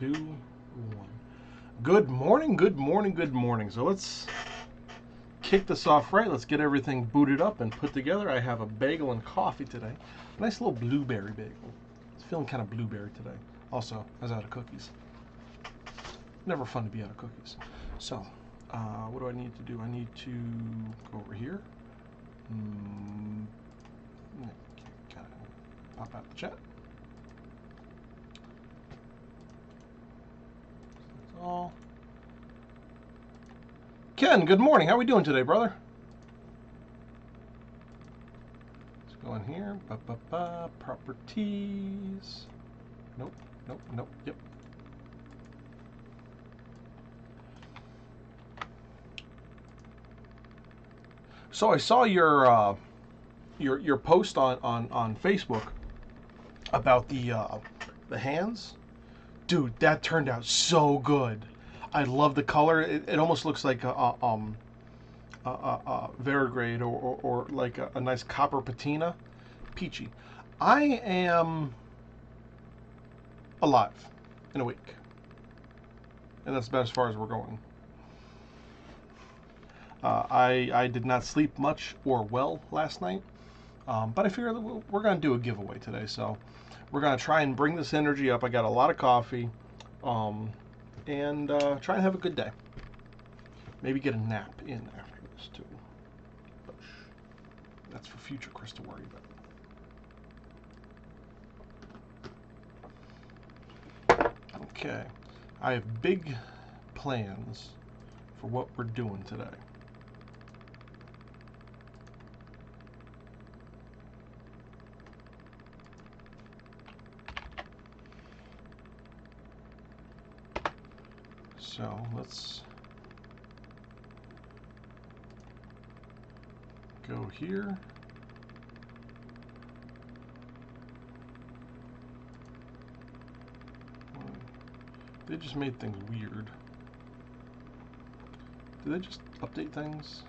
2, 1. Good morning, good morning, good morning. So let's kick this off right. Let's get everything booted up and put together. I have a bagel and coffee today. Nice little blueberry bagel. It's feeling kind of blueberry today. Also, I was out of cookies. Never fun to be out of cookies. So, what do I need to do? I need to go over here. Kind of pop out the chat. That's all. Ken, good morning. How are we doing today, brother? Let's go in here. Properties. Nope, nope, nope. Yep. So I saw your post on Facebook about the hands. Dude, that turned out so good. I love the color. It almost looks like a Verigrade or like a nice copper patina. Peachy. I am alive in a week. And that's about as far as we're going. I did not sleep much or well last night. But I figured we're going to do a giveaway today. So we're going to try and bring this energy up. I got a lot of coffee. And try and have a good day. Maybe get a nap in after this too. But that's for future Chris to worry about. Okay, I have big plans for what we're doing today. So let's go here. They just made things weird. Did they just update things?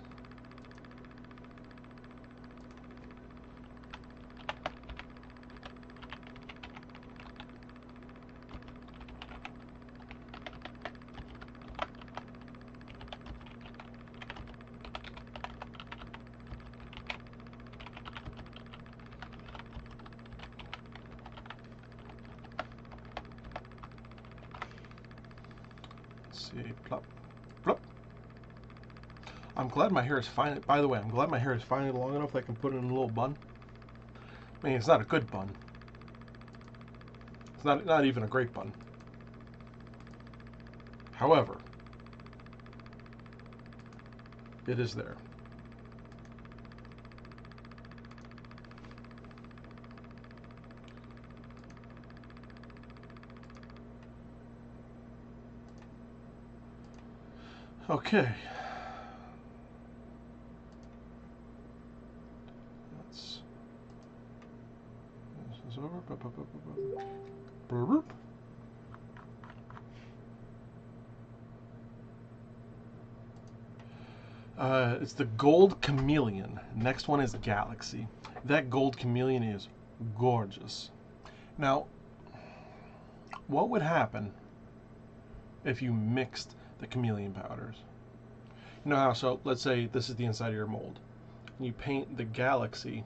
Plop, plop. I'm glad my hair is finally. By the way, I'm glad my hair is finally long enough that I can put it in a little bun. I mean, it's not a good bun. It's not even a great bun. However, it is there. Okay. This is over. It's the Gold Chameleon. Next one is Galaxy. That Gold Chameleon is gorgeous. Now, what would happen if you mixed the chameleon powders? You know how, so let's say this is the inside of your mold. You paint the Galaxy,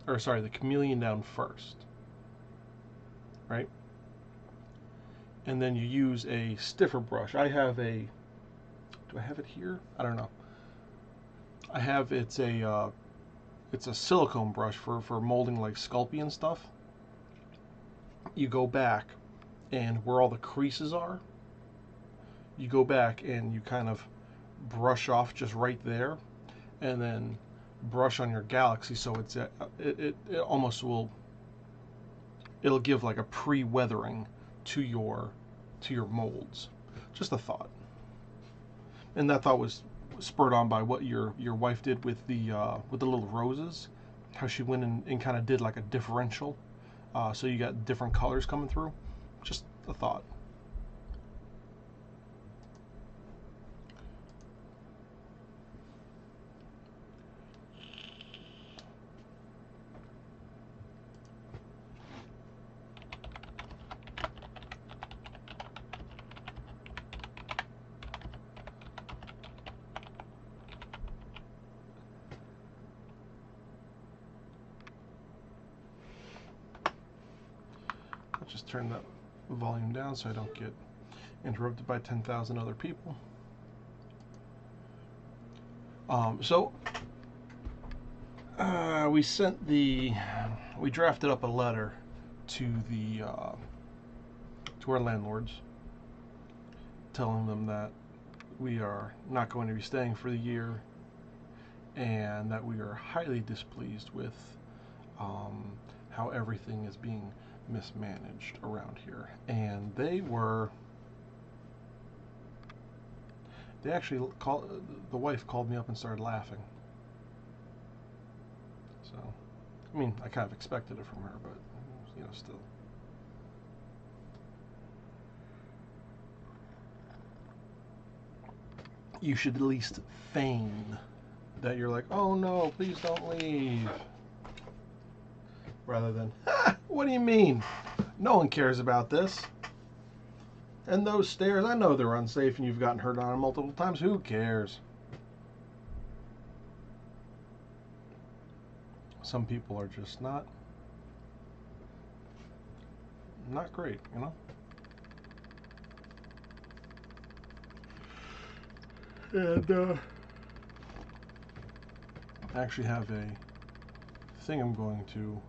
or sorry, the chameleon down first, right? And then you use a stiffer brush. I have a, do I have it here? I don't know. I have, it's a silicone brush for molding like Sculpey and stuff. You go back, and where all the creases are, you go back and you kind of brush off just right there, and then brush on your Galaxy, so it's it almost will, it'll give like a pre-weathering to your molds. Just a thought. And that thought was spurred on by what your wife did with the little roses. How she went and kind of did like a differential, so you got different colors coming through. Just a thought. turn the volume down so I don't get interrupted by 10,000 other people. We drafted up a letter to our landlords, telling them that we are not going to be staying for the year, and that we are highly displeased with how everything is being mismanaged around here. And they actually the wife called me up and started laughing. So, I mean, I kind of expected it from her, but, you know, still. You should at least feign that you're like, oh no, please don't leave. Rather than, what do you mean? No one cares about this. And those stairs, I know they're unsafe and you've gotten hurt on them multiple times. Who cares? Some people are just not great, you know? And I actually have a thing I'm going to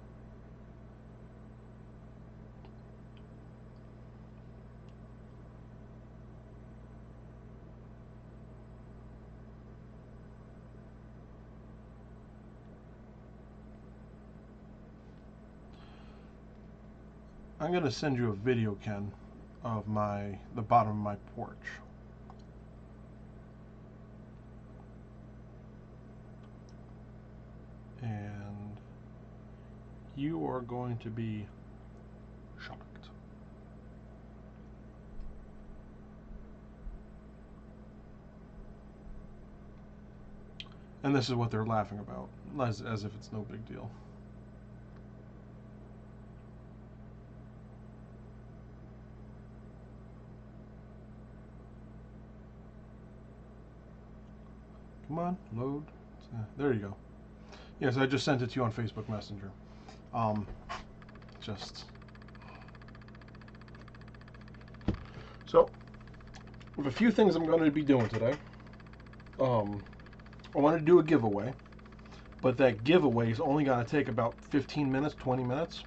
I'm going to send you a video, Ken, of the bottom of my porch. And you are going to be shocked. And this is what they're laughing about, as if it's no big deal. Come on, load. There you go. Yes, I just sent it to you on Facebook Messenger. So, with a few things I'm going to be doing today. I want to do a giveaway, but that giveaway is only going to take about 15 minutes, 20 minutes.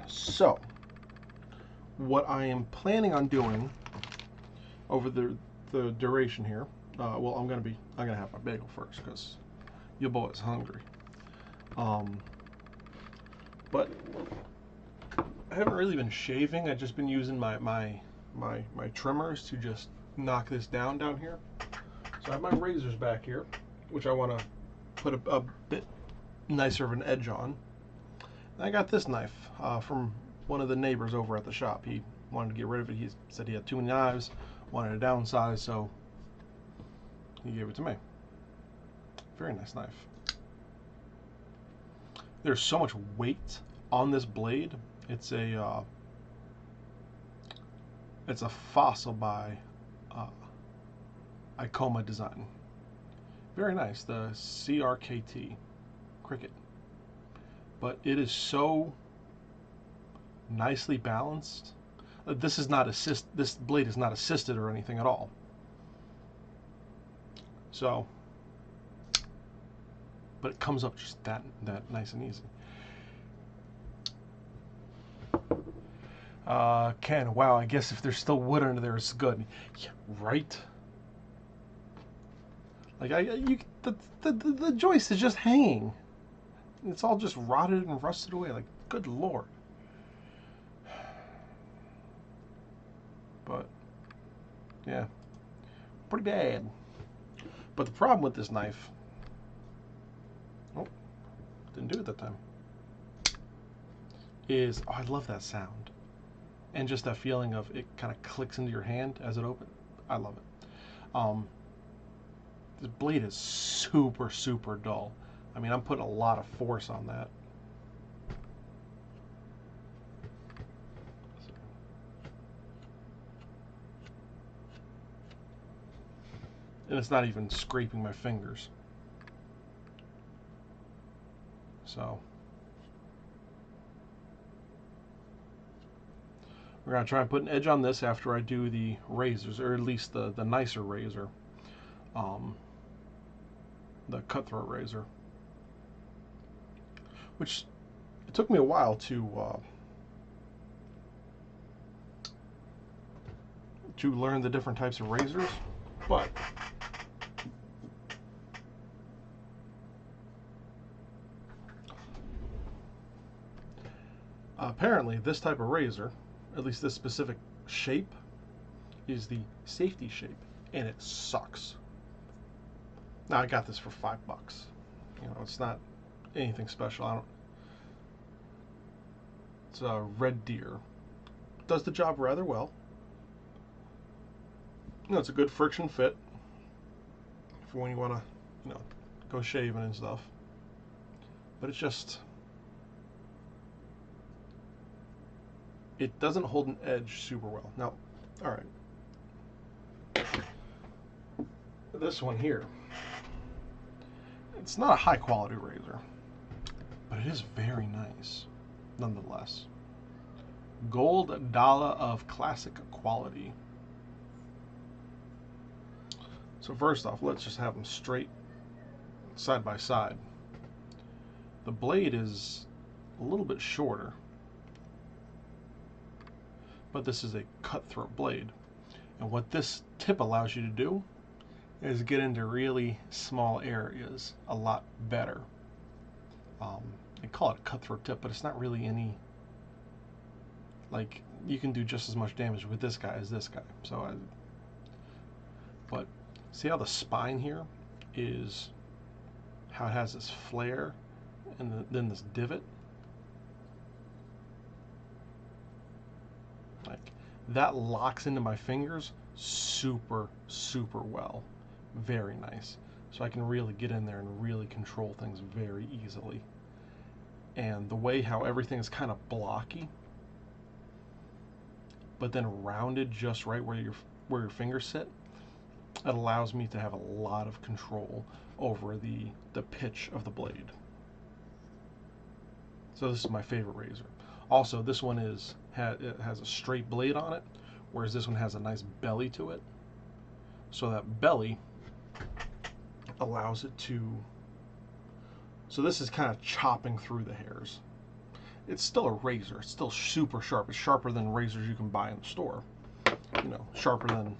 So, what I am planning on doing over the duration here, well, I'm gonna have my bagel first because your boy's hungry. But I haven't really been shaving. I've just been using my trimmers to just knock this down here. So I have my razors back here, which I want to put a bit nicer of an edge on. And I got this knife from one of the neighbors over at the shop. He wanted to get rid of it. He said he had too many knives, wanted to downsize, so he gave it to me. Very nice knife. There's so much weight on this blade. It's a fossil by Icoma Design. Very nice, the CRKT Cricket. But it is so nicely balanced. This blade is not assisted or anything at all. So, but it comes up just that nice and easy. Ken, wow, I guess if there's still wood under there, it's good. Yeah, right? Like, the joist is just hanging. It's all just rotted and rusted away. Like, good lord. But, yeah, pretty bad. But the problem with this knife, oh, didn't do it that time, is, oh, I love that sound. And just that feeling of it kind of clicks into your hand as it opens. I love it. This blade is super, super dull. I mean, I'm putting a lot of force on that. And it's not even scraping my fingers. So, We're going to try and put an edge on this after I do the razors, or at least the nicer razor, the cutthroat razor, which it took me a while to learn the different types of razors, but apparently this type of razor, at least this specific shape, is the safety shape, and it sucks. Now I got this for $5. You know, it's not anything special. It's a Red Deer. Does the job rather well. You know, it's a good friction fit for when you want to, you know, go shaving and stuff. But it's just, it doesn't hold an edge super well. Now, all right, this one here, it's not a high quality razor, but it is very nice nonetheless. Gold dollar of classic quality. So first off, let's just have them straight side by side. The blade is a little bit shorter, but this is a cutthroat blade. And what this tip allows you to do is get into really small areas a lot better. They call it a cutthroat tip, but it's not really any, like, you can do just as much damage with this guy as this guy. But see how the spine here is, how it has this flare and then this divot? Like, that locks into my fingers super, super well. Very nice. So I can really get in there and really control things very easily. And the way how everything is kind of blocky, but then rounded just right where your fingers sit, it allows me to have a lot of control over the pitch of the blade. So this is my favorite razor. Also, this one it has a straight blade on it, whereas this one has a nice belly to it. So that belly allows it to, so this is kind of chopping through the hairs. It's still a razor. It's still super sharp. It's sharper than razors you can buy in the store. You know, sharper than,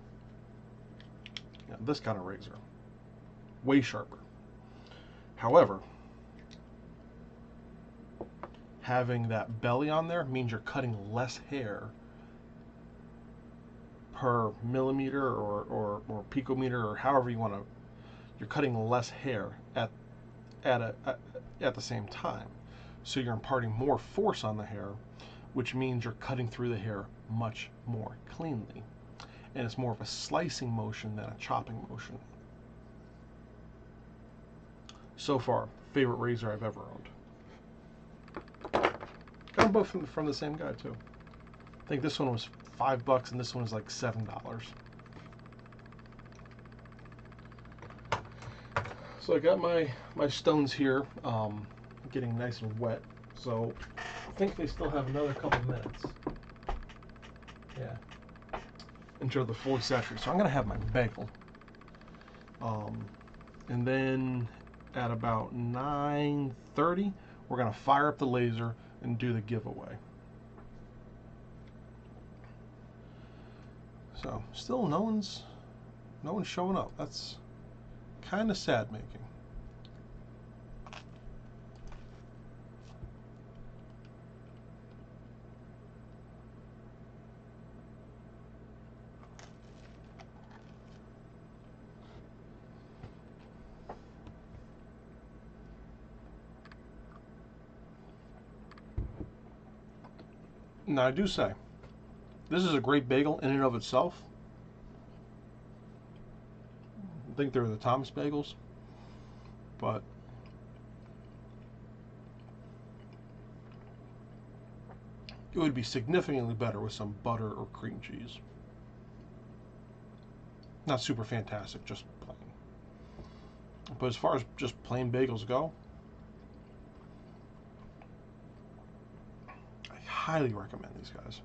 yeah, this kind of razor. Way sharper. However, having that belly on there means you're cutting less hair per millimeter or picometer, or however you want to. You're cutting less hair at the same time, so you're imparting more force on the hair, which means you're cutting through the hair much more cleanly, and it's more of a slicing motion than a chopping motion. So far, favorite razor I've ever owned. Got them both from the same guy too. I think this one was $5 and this one was like $7. So I got my stones here, getting nice and wet. So I think they still have another couple minutes. Yeah. Until they're fully saturated. So I'm gonna have my bagel. And then at about 9:30, we're gonna fire up the laser and do the giveaway. So still no one's showing up. That's kind of sad making. Now I do say, this is a great bagel in and of itself. I think they're the Thomas bagels, but it would be significantly better with some butter or cream cheese. Not super fantastic, just plain. But as far as just plain bagels go, I highly recommend these guys.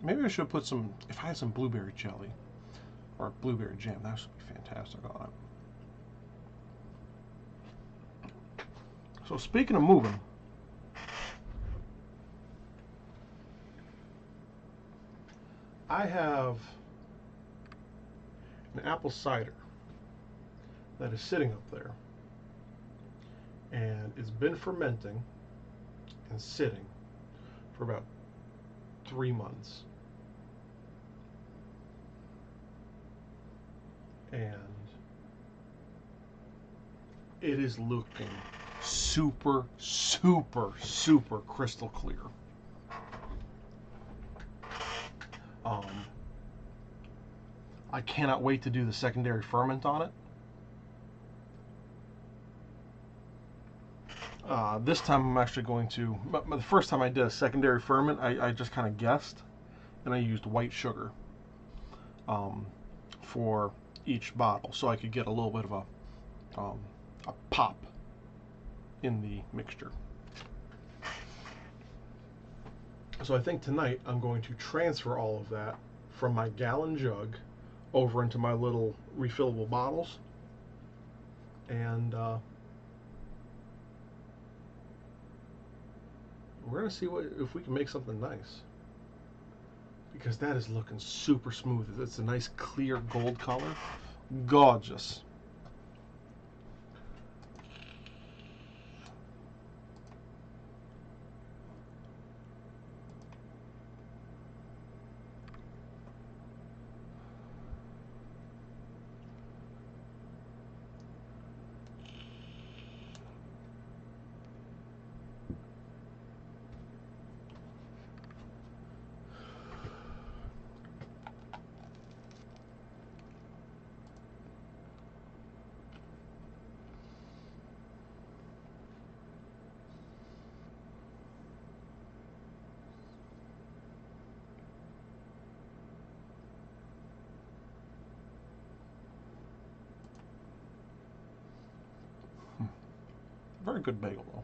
Maybe I should put some, if I had some blueberry jelly or blueberry jam, that would be fantastic on it. So speaking of moving, I have an apple cider that is sitting up there, and it's been fermenting and sitting for about 3 months, and it is looking super crystal clear. I cannot wait to do the secondary ferment on it. This time I'm actually going to, the first time I did a secondary ferment, I just kind of guessed, and I used white sugar for each bottle, so I could get a little bit of a pop in the mixture. So I think tonight I'm going to transfer all of that from my gallon jug over into my little refillable bottles, and we're going to see if we can make something nice, because that is looking super smooth. It's a nice clear gold color. Gorgeous. Very good bagel, though.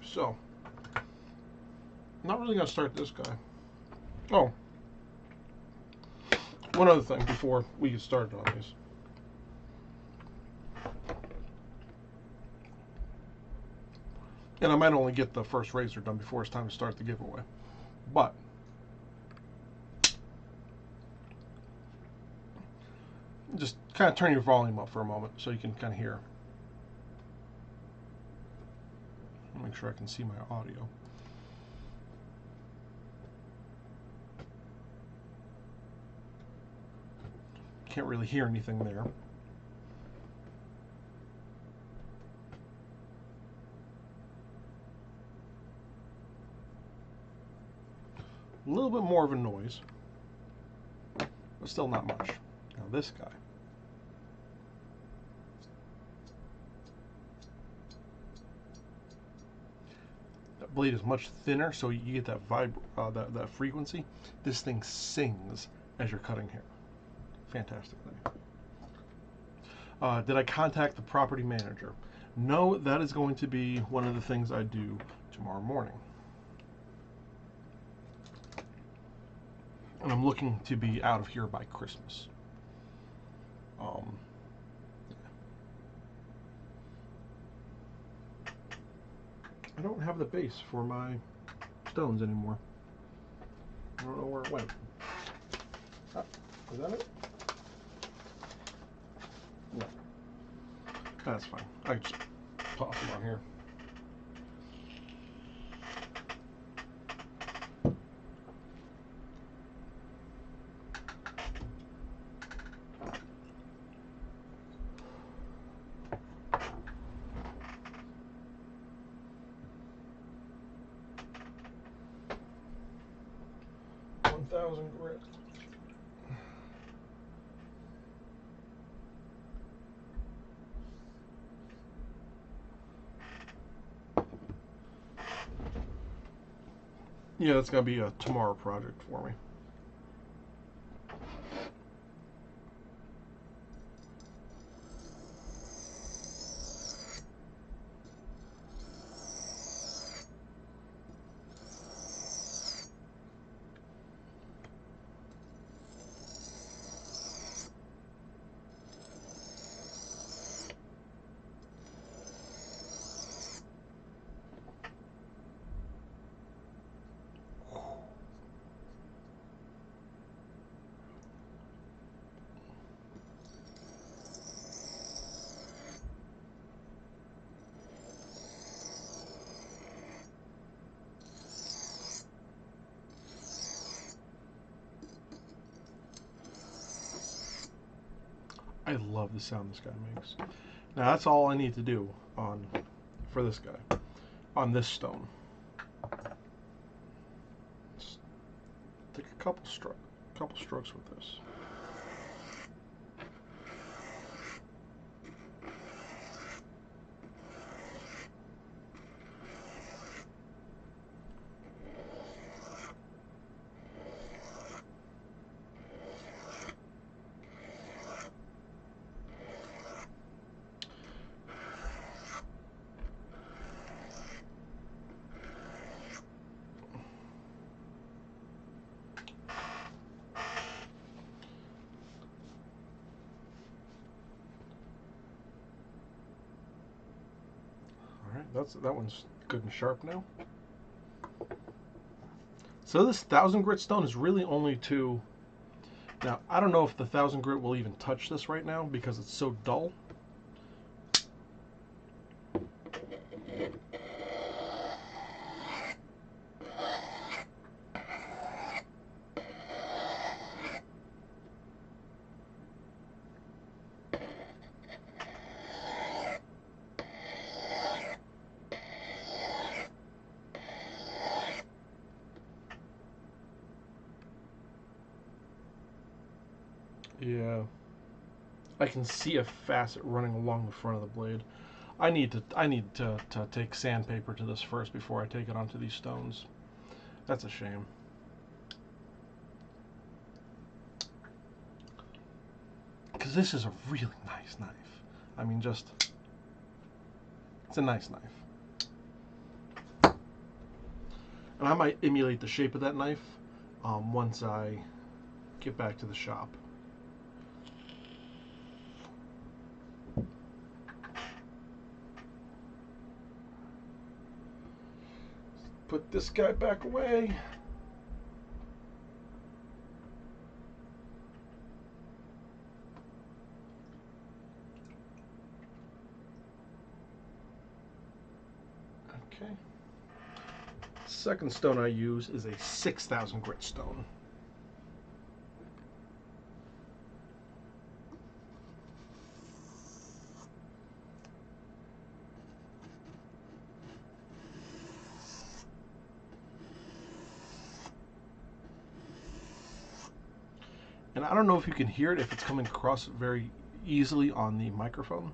So, not really going to start this guy. Oh, one other thing before we get started on these. And I might only get the first razor done before it's time to start the giveaway. But just kind of turn your volume up for a moment so you can kind of hear. Make sure I can see my audio. Can't really hear anything there. A little bit more of a noise, but still not much. Now this guy. That blade is much thinner, so you get that that frequency. This thing sings as you're cutting hair. Fantastic thing. Did I contact the property manager? No, that is going to be one of the things I do tomorrow morning. And I'm looking to be out of here by Christmas. I don't have the base for my stones anymore. I don't know where it went. Ah, is that it? No. That's fine. I just toss them on here. 1000 grit. Yeah, that's going to be a tomorrow project for me. I love the sound this guy makes. Now that's all I need to do for this guy, on this stone. Just take a couple strokes with this. That one's good and sharp now. So this 1000 grit stone is really only to, now I don't know if the 1000 grit will even touch this right now because it's so dull. Yeah, I can see a facet running along the front of the blade. I need to take sandpaper to this first before I take it onto these stones. That's a shame. Because this is a really nice knife. I mean, just, it's a nice knife. And I might emulate the shape of that knife once I get back to the shop. Put this guy back away. Okay. Second stone I use is a 6000 grit stone. And I don't know if you can hear it, if it's coming across very easily on the microphone,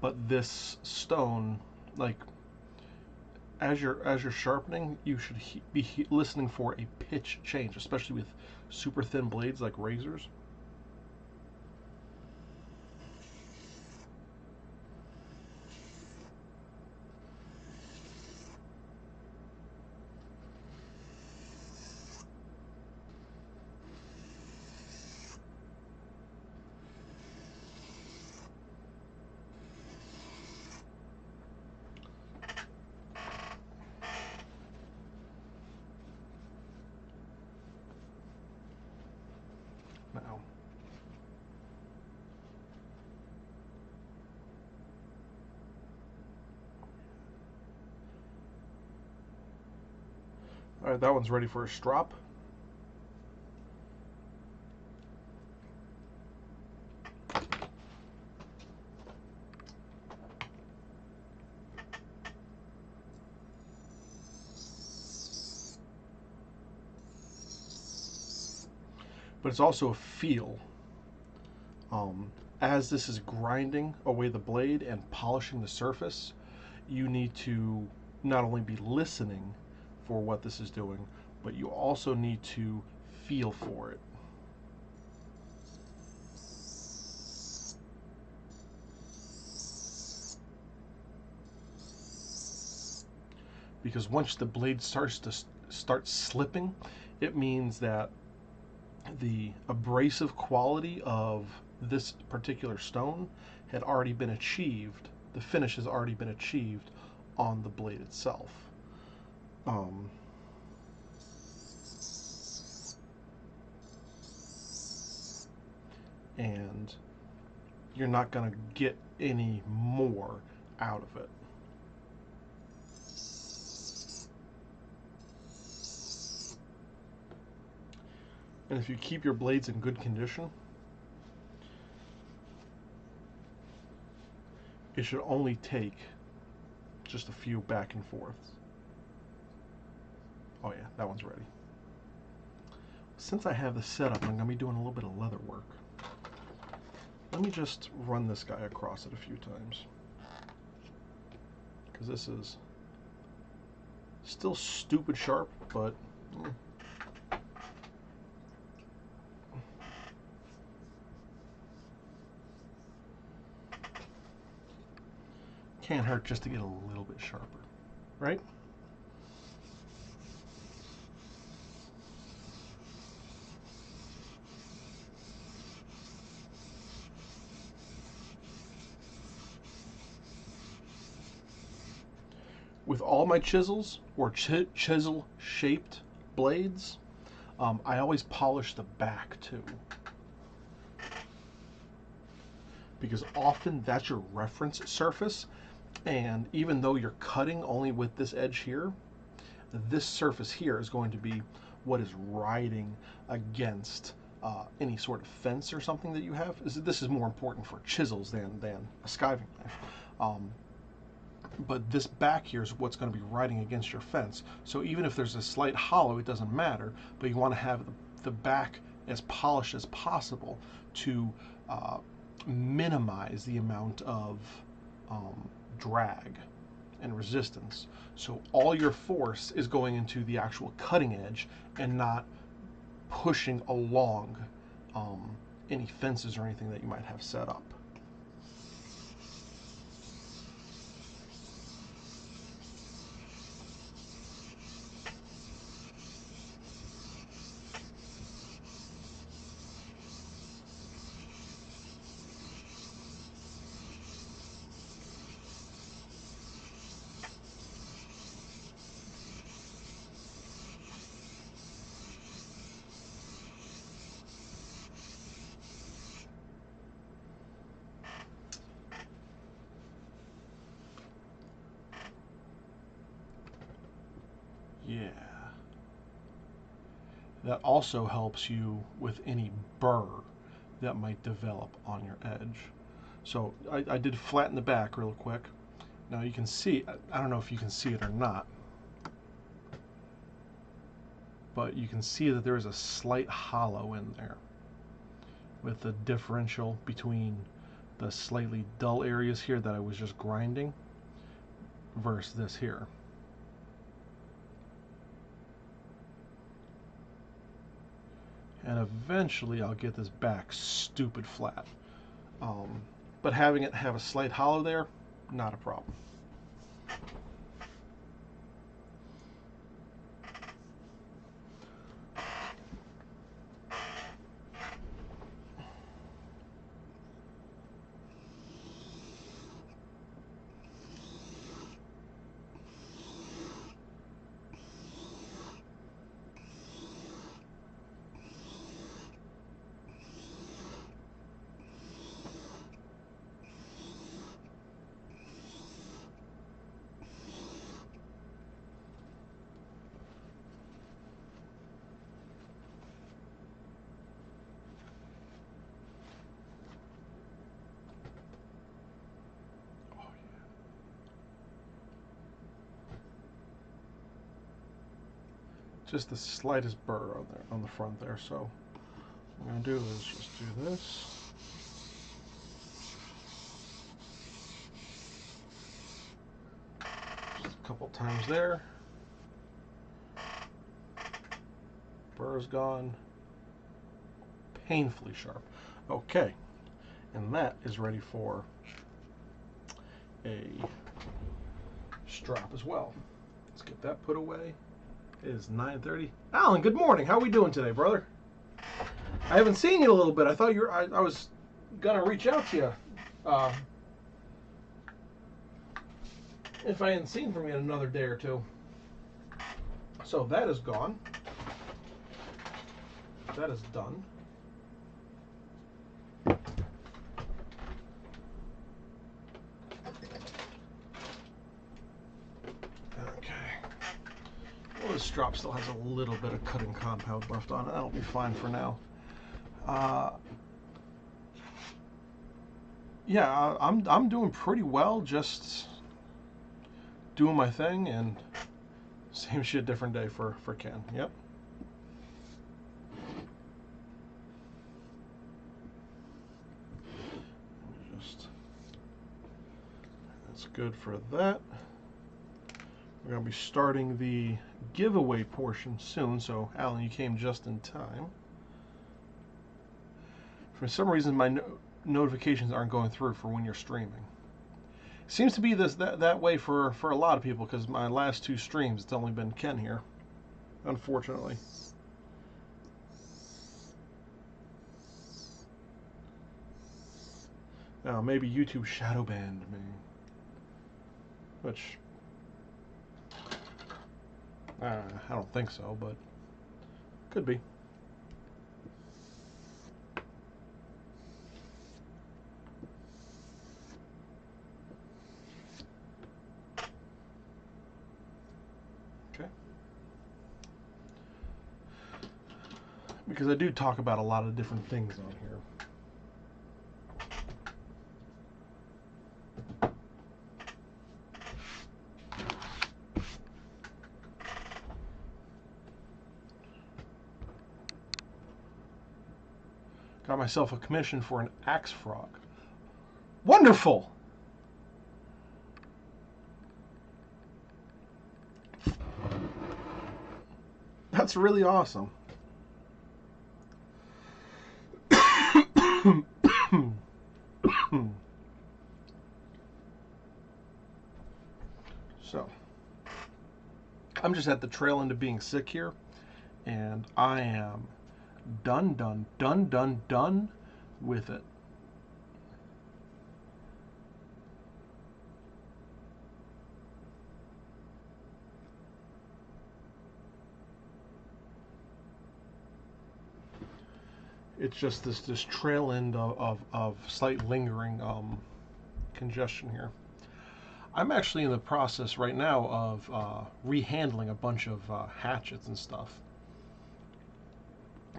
but this stone, like, as you're sharpening, you should be listening for a pitch change, especially with super thin blades like razors. Now, all right, that one's ready for a strop. but it's also a feel. As this is grinding away the blade and polishing the surface, you need to not only be listening for what this is doing, but you also need to feel for it. Because once the blade starts to slipping, it means that the abrasive quality of this particular stone had already been achieved. The finish has already been achieved on the blade itself. And you're not going to get any more out of it. And if you keep your blades in good condition, it should only take just a few back and forths. Oh yeah, that one's ready. Since I have this set up, I'm going to be doing a little bit of leather work. Let me just run this guy across it a few times, because this is still stupid sharp, but can't hurt just to get a little bit sharper, right? With all my chisels or chisel-shaped blades, I always polish the back too, because often that's your reference surface, and even though you're cutting only with this edge here, this surface here is going to be what is riding against any sort of fence or something that you have. This is more important for chisels than a skiving knife. But this back here is what's going to be riding against your fence. So even if there's a slight hollow, it doesn't matter, but you want to have the back as polished as possible to minimize the amount of drag and resistance. So all your force is going into the actual cutting edge and not pushing along any fences or anything that you might have set up. Yeah. That also helps you with any burr that might develop on your edge. So I did flatten the back real quick. Now you can see, I don't know if you can see it or not, but you can see that there is a slight hollow in there with the differential between the slightly dull areas here that I was just grinding versus this here. And eventually I'll get this back stupid flat. But having it have a slight hollow there, not a problem. Just the slightest burr on there, on the front there, so What I'm going to do is just do this. Just a couple times there. Burr's gone. Painfully sharp. Okay. And that is ready for a strap as well. Let's get that put away. It is 9:30. Alan, good morning. How are we doing today, brother? I haven't seen you in a little bit. I thought I was gonna reach out to you if I hadn't seen from you in another day or two. So that is gone. That is done. This strap still has a little bit of cutting compound left on it. That'll be fine for now. Yeah, I'm doing pretty well. Just doing my thing, and same shit, different day for Ken. Yep. That's good for that. We're going to be starting the giveaway portion soon, so Alan, you came just in time. For some reason, my notifications aren't going through for when you're streaming. Seems to be that way for a lot of people, because my last two streams, it's only been Ken here, unfortunately. Now, maybe YouTube shadow banned me, which I don't think so, but could be. Okay. Because I do talk about a lot of different things on here. Got myself a commission for an axe frog. Wonderful! That's really awesome. So, I'm just at the trail end of being sick here, and I am done with it. It's just this trail end of slight lingering congestion here. I'm actually in the process right now of rehandling a bunch of hatchets and stuff.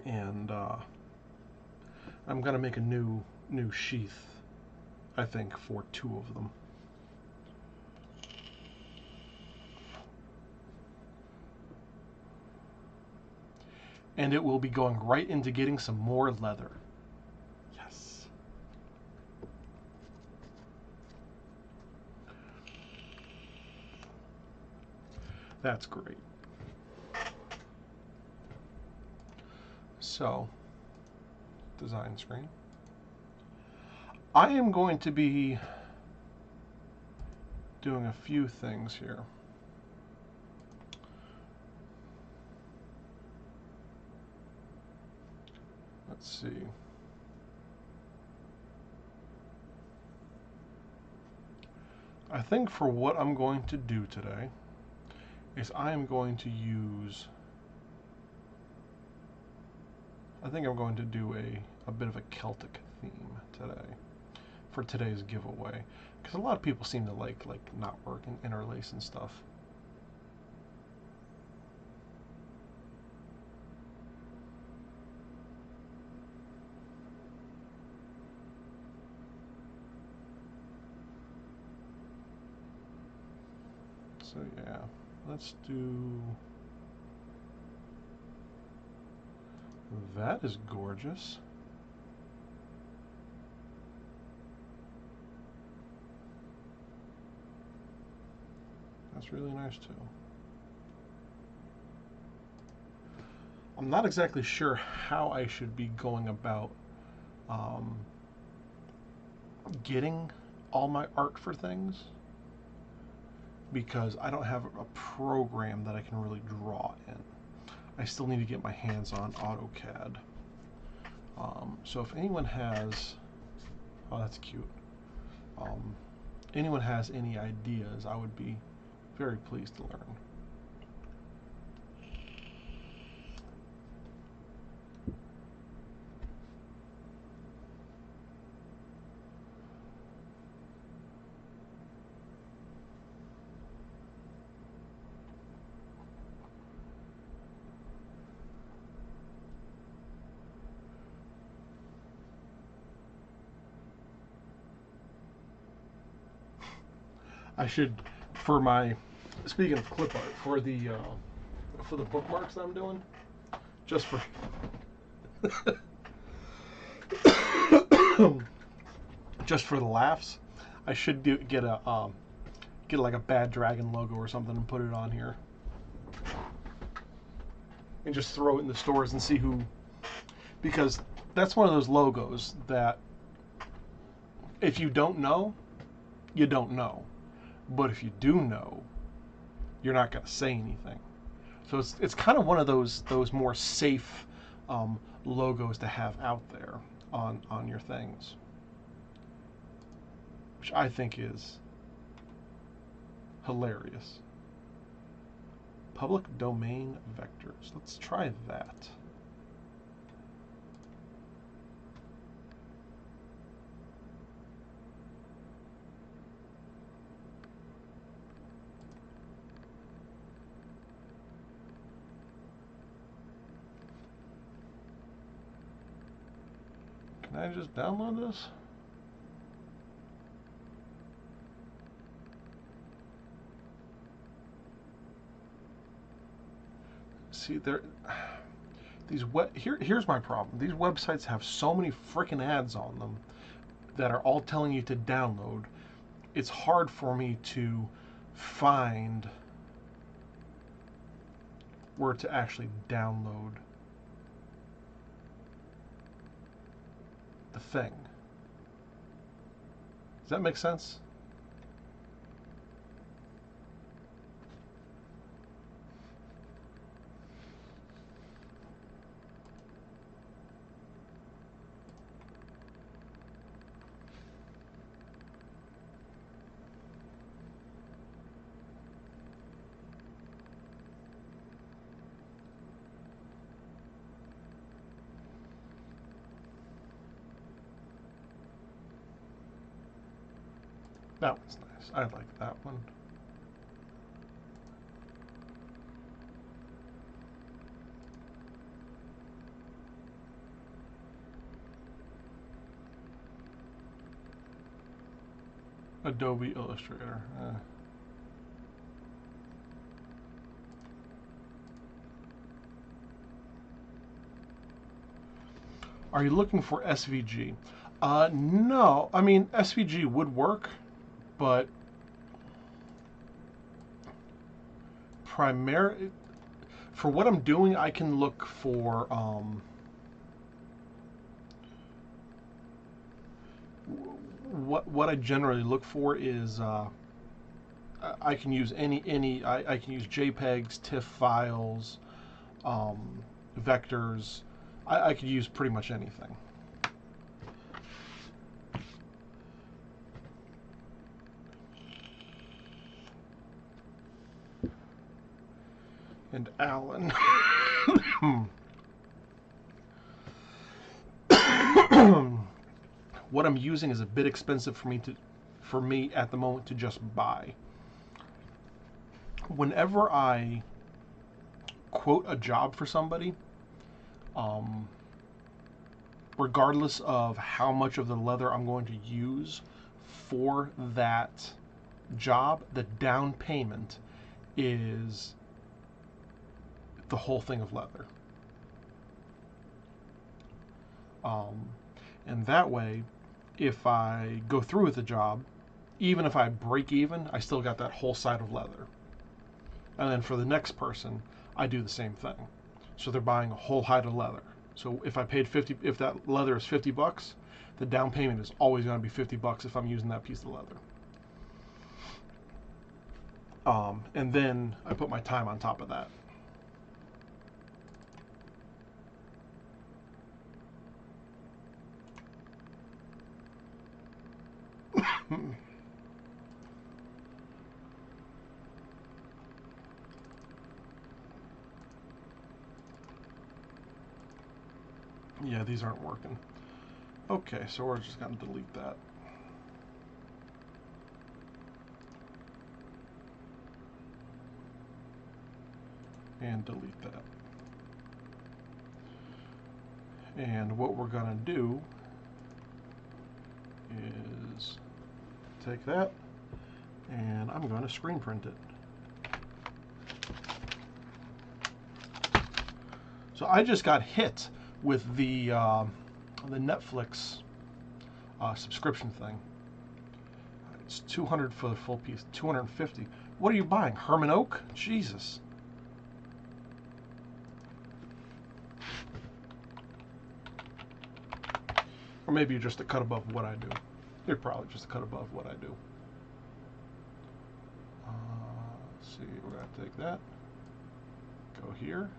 And I'm gonna make a new sheath, I think, for 2 of them. And it will be going right into getting some more leather. Yes. That's great. So, design screen. I am going to be doing a few things here. Let's see. I think for what I'm going to do today is I am going to use, I think I'm going to do a bit of a Celtic theme today for today's giveaway, because a lot of people seem to like knotwork and interlace and stuff. So yeah, let's do That is gorgeous. That's really nice too. I'm not exactly sure how I should be going about getting all my art for things, because I don't have a program that I can really draw in. I still need to get my hands on AutoCAD. So if anyone has, oh, that's cute. Anyone has any ideas, I would be very pleased to learn. I should, for my, speaking of clip art, for the bookmarks that I'm doing, just for just for the laughs, I should get like a Bad Dragon logo or something and put it on here, and just throw it in the stores and see who, because that's one of those logos that if you don't know, you don't know. But if you do know, you're not going to say anything. So it's kind of one of those more safe logos to have out there on your things, which I think is hilarious. Public domain vectors. Let's try that. Can I just download this? See, here's my problem. These websites have so many freaking ads on them that are all telling you to download. It's hard for me to find where to actually download the thing. Does that make sense? That one's nice. I like that one. Adobe Illustrator. Are you looking for SVG? No. I mean, SVG would work, but primarily for what I'm doing, I can look for what I generally look for is I can use I can use JPEGs, TIFF files, vectors. I could use pretty much anything. And Alan. What I'm using is a bit expensive for me at the moment to just buy. Whenever I quote a job for somebody, regardless of how much of the leather I'm going to use for that job, the down payment is the whole thing of leather. And that way, if I go through with the job, even if I break even, I still got that whole side of leather. And then for the next person, I do the same thing. So they're buying a whole hide of leather. So if I paid 50, if that leather is $50, the down payment is always going to be $50 if I'm using that piece of leather. And then I put my time on top of that. Yeah, these aren't working. Okay, so we're just going to delete that. And delete that. And what we're going to do is take that, and I'm going to screen print it. So I just got hit with the Netflix subscription thing. It's $200 for the full piece, $250. What are you buying? Herman Oak? Jesus. Or maybe you're just a cut above what I do. You're probably just a cut above what I do. Let's see, we're going to take that, go here.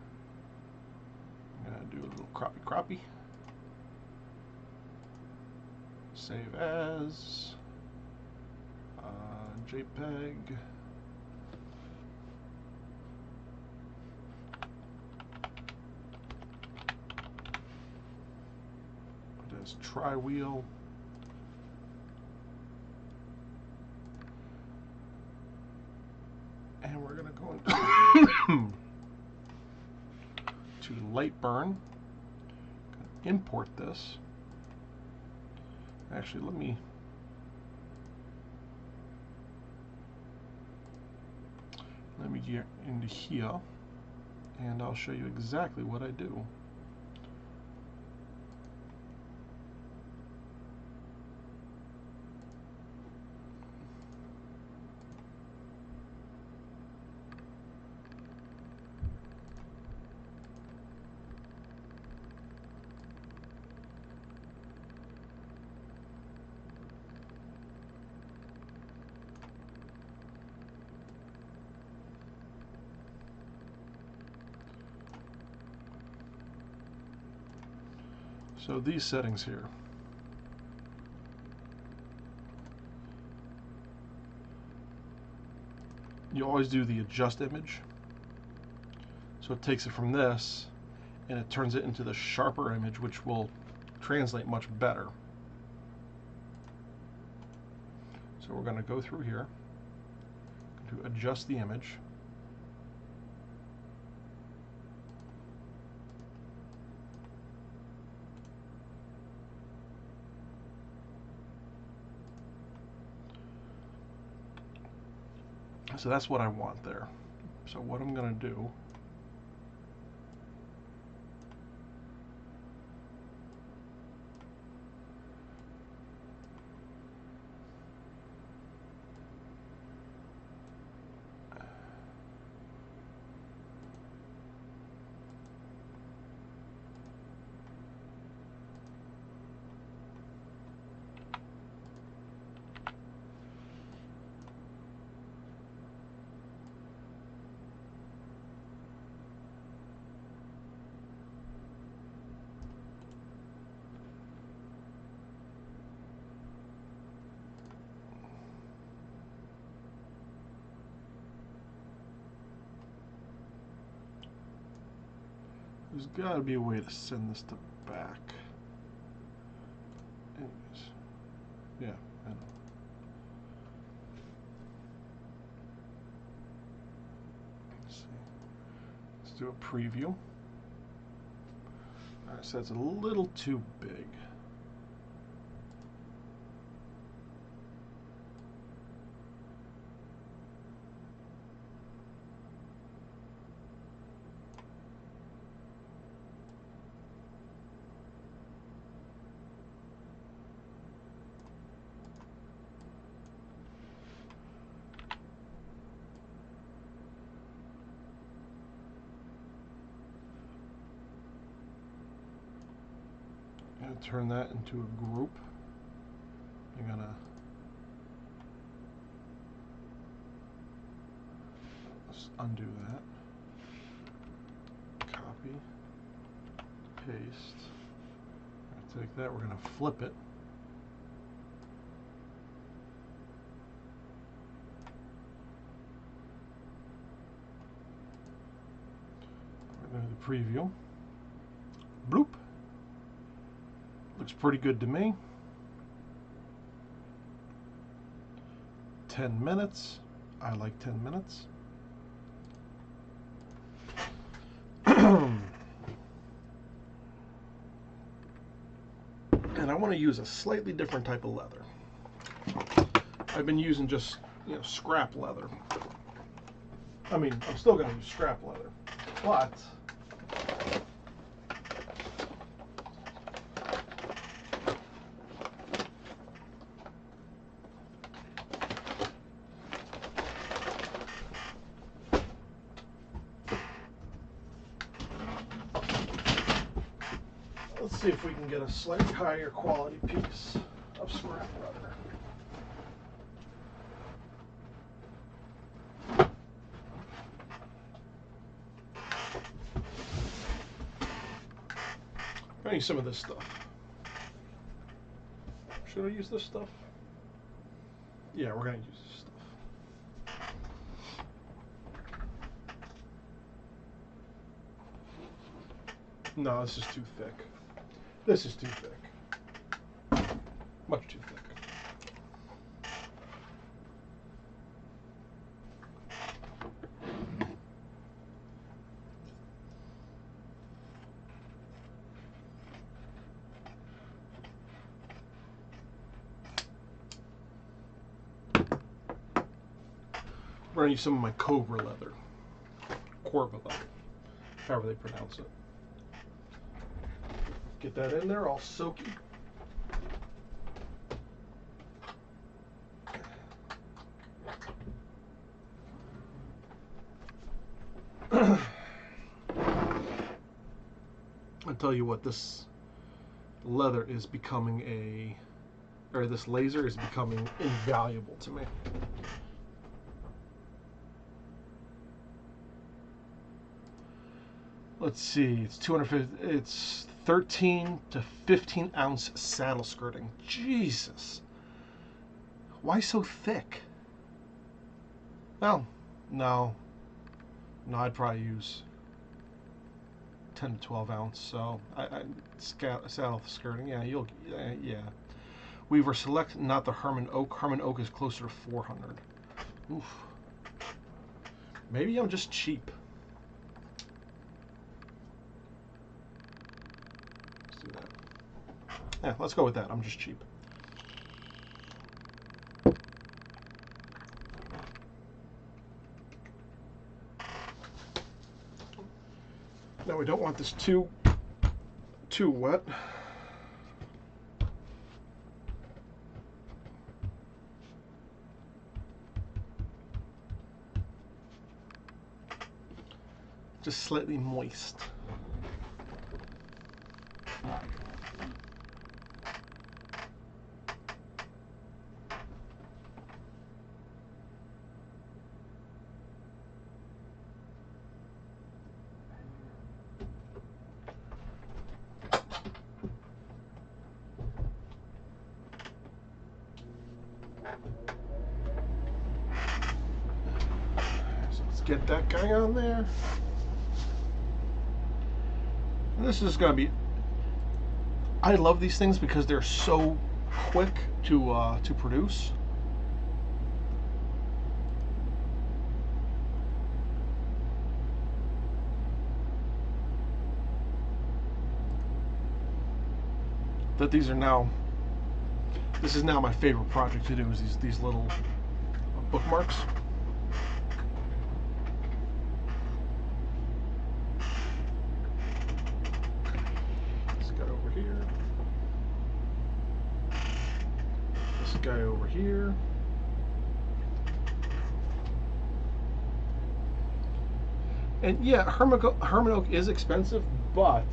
I'm going to do a little croppy. Save as JPEG. Put as tri-wheel. And we're going to go into to Lightburn. Import this. Actually, let me get into here, and I'll show you exactly what I do. So these settings here. You always do the adjust image. So it takes it from this and it turns it into the sharper image, which will translate much better. So we're going to go through here to adjust the image. So that's what I want there. So what I'm going to do there's got to be a way to send this to back. Anyways, yeah, I know. Let's see. Let's do a preview. All right, so that's a little too big. turn that into a group. You're going to undo that. Copy. Paste. Take that, we're going to flip it. We're going to the preview. Bloop. Looks pretty good to me. 10 minutes. I like 10 minutes. And I want to use a slightly different type of leather. I've been using just, scrap leather. I mean, I'm still going to use scrap leather, but let's see if we can get a slightly higher quality piece of scrap leather. I need some of this stuff. Should I use this stuff? Yeah, we're going to use this stuff. No, this is too thick. This is too thick. Much too thick. I'm going to use some of my Cobra leather. Corva leather. However they pronounce it. Get that in there, all soaky. I'll tell you what, this leather is becoming this laser is becoming invaluable to me. Let's see, it's 250, it's 13 to 15 ounce saddle skirting. Jesus. Why so thick? Well, no, I'd probably use 10 to 12 ounce. So saddle skirting. Yeah, yeah. Weaver Select, not the Herman Oak. Herman Oak is closer to 400. Oof. Maybe I'm just cheap. Let's do that. Yeah, let's go with that. I'm just cheap. Now we don't want this too wet. Just slightly moist. So let's get that guy on there. And this is going to be, I love these things because they're so quick to produce. That these are now, this is now my favorite project to do, is these little bookmarks. This guy over here. And yeah, Herman Oak is expensive, but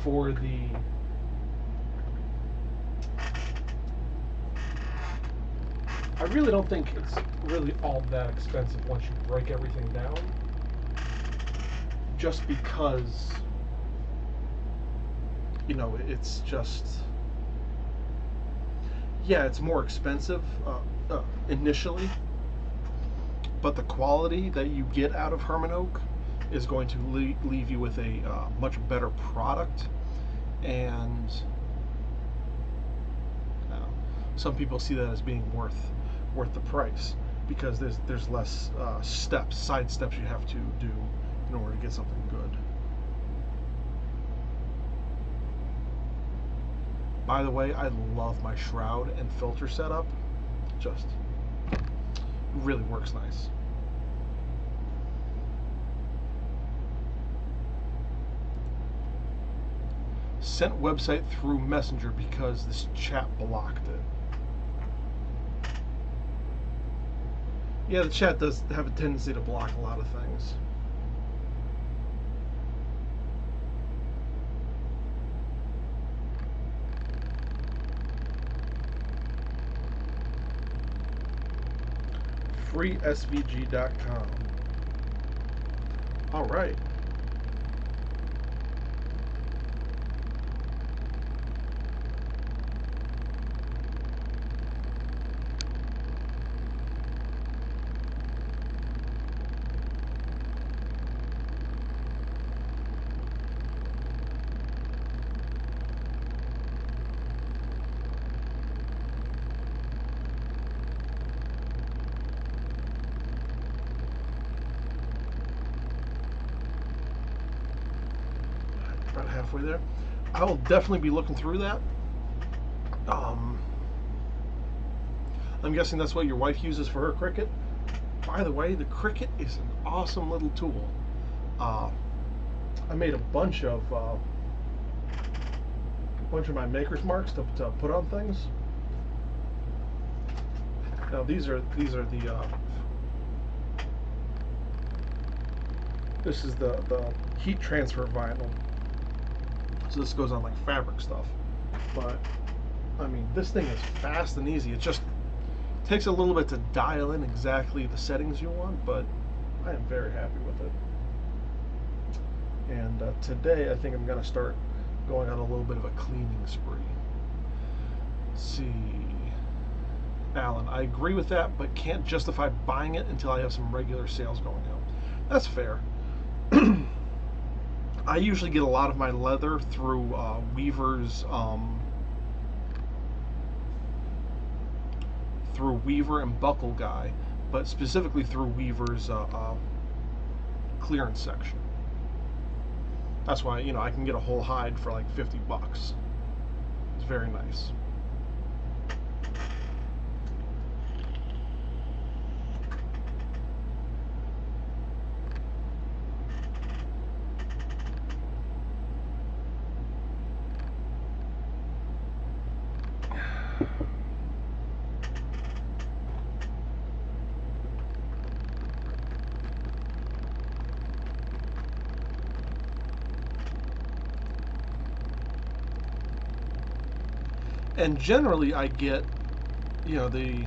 for the I really don't think it's really all that expensive once you break everything down, just because, you know, it's just, yeah, it's more expensive initially, but the quality that you get out of Herman Oak is going to leave you with a much better product. And some people see that as being worth the price, because there's less side steps you have to do in order to get something good. By the way, I love my shroud and filter setup. Just really works nice. Sent website through Messenger because this chat blocked it. Yeah, the chat does have a tendency to block a lot of things. freesvg.com. All right. About halfway there. I will definitely be looking through that. I'm guessing that's what your wife uses for her Cricut. By the way, the Cricut is an awesome little tool. I made a bunch of my maker's marks to put on things. Now these are the this is the heat transfer vinyl. So this goes on like fabric stuff. But I mean, this thing is fast and easy. It just takes a little bit to dial in exactly the settings you want, but I am very happy with it. And today I think I'm going to start going on a little bit of a cleaning spree. Let's see. Alan, I agree with that, but can't justify buying it until I have some regular sales going out. That's fair. I usually get a lot of my leather through Weaver's, through Weaver and Buckle Guy, but specifically through Weaver's clearance section. That's why, you know, I can get a whole hide for like $50. It's very nice. And generally I get, you know, the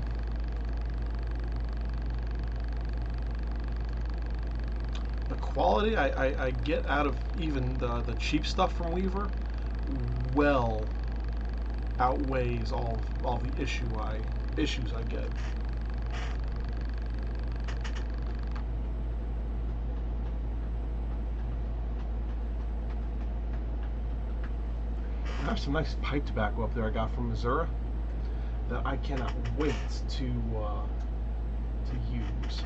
quality I get out of even the cheap stuff from Weaver well outweighs all the issues I get. I have some nice pipe tobacco up there I got from Missouri that I cannot wait to use.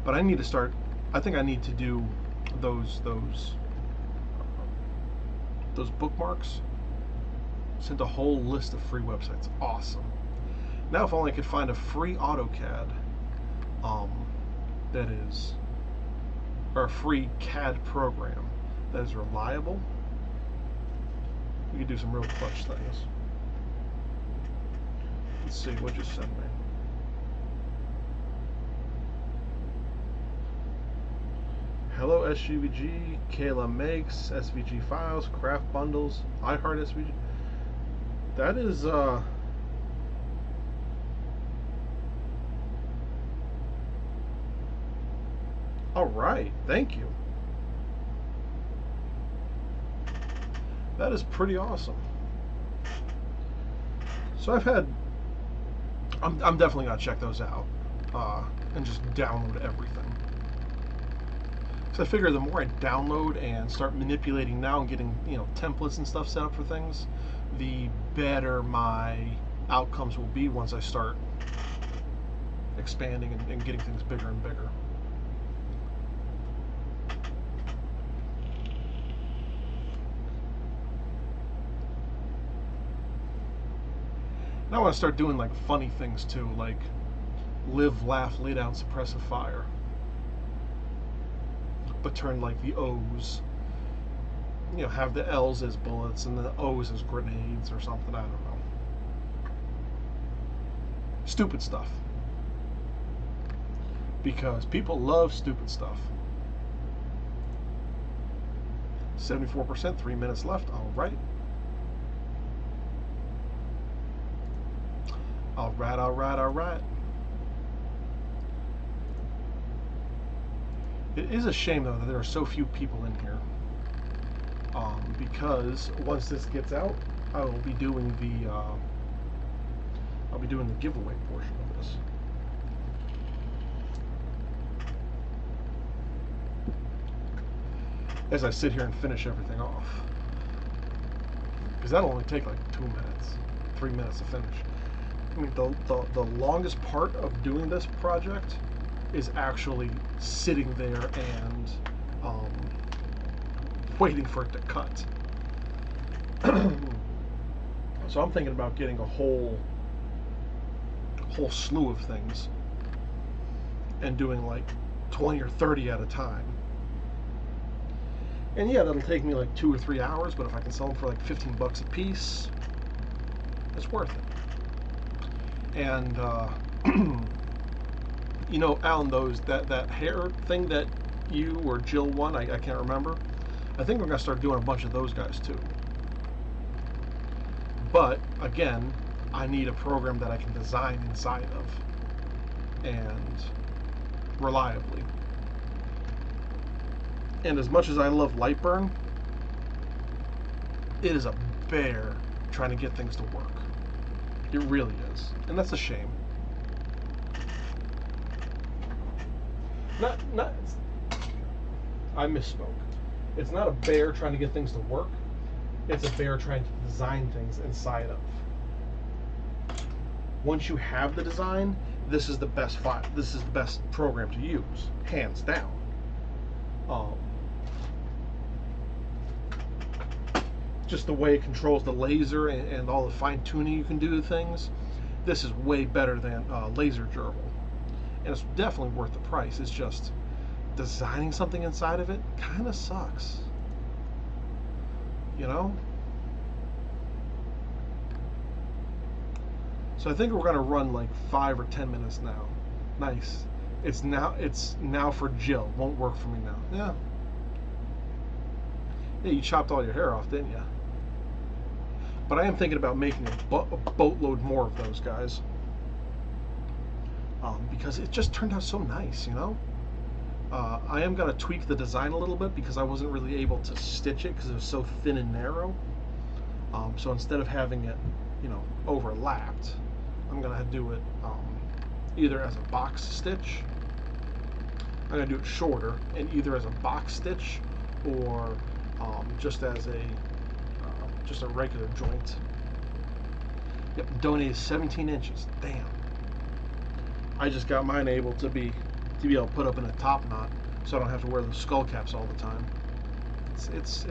But I need to start. I think I need to do those bookmarks. Sent a whole list of free websites. Awesome. Now, if only I could find a free AutoCAD that is, or a free CAD program that is reliable, we could do some real clutch things. Let's see, what you sent me. Hello SVG, Kayla makes SVG files, craft bundles, I heart SVG. That is all right, thank you. That is pretty awesome. So I'm definitely gonna check those out and just download everything. So I figure the more I download and start manipulating now and getting, you know, templates and stuff set up for things, the better my outcomes will be once I start expanding and getting things bigger and bigger. Now I want to start doing like funny things too, like live, laugh, lay down, suppressive fire, but turn like the O's, you know, have the L's as bullets and the O's as grenades or something. I don't know. Stupid stuff, because people love stupid stuff. 74%, 3 minutes left. All right. All right, all right, all right. It is a shame though that there are so few people in here, because once this gets out, I will be doing the giveaway portion of this. As I sit here and finish everything off, because that'll only take like 2 minutes, 3 minutes to finish. I mean, the longest part of doing this project is actually sitting there and waiting for it to cut. So I'm thinking about getting a whole slew of things and doing like 20 or 30 at a time. And yeah, that'll take me like 2 or 3 hours, but if I can sell them for like 15 bucks a piece, it's worth it. And you know, Alan, that hair thing that you or Jill won, I can't remember. I think we're gonna start doing a bunch of those guys too. But again, I need a program that I can design inside of and reliably. And as much as I love Lightburn, it is a bear trying to get things to work. It really is, and that's a shame. I misspoke. It's not a bear trying to get things to work. It's a bear trying to design things inside of. Once you have the design, this is the best file. This is the best program to use, hands down. Just the way it controls the laser and all the fine tuning you can do to things, this is way better than laser gerbil, and it's definitely worth the price. It's just designing something inside of it kind of sucks, you know. So I think we're gonna run like 5 or 10 minutes now. Nice. It's now for Jill. Won't work for me now. Yeah. Yeah, you chopped all your hair off, didn't you? But I am thinking about making a boatload more of those guys, because it just turned out so nice, you know. I am gonna tweak the design a little bit because I wasn't really able to stitch it because it was so thin and narrow. So instead of having it, you know, overlapped, I'm gonna do it either as a box stitch. I'm gonna do it shorter and either as a box stitch or just as a regular joint. Yep, donated 17 inches. Damn. I just got mine able to be able to put up in a top knot, so I don't have to wear the skull caps all the time. It's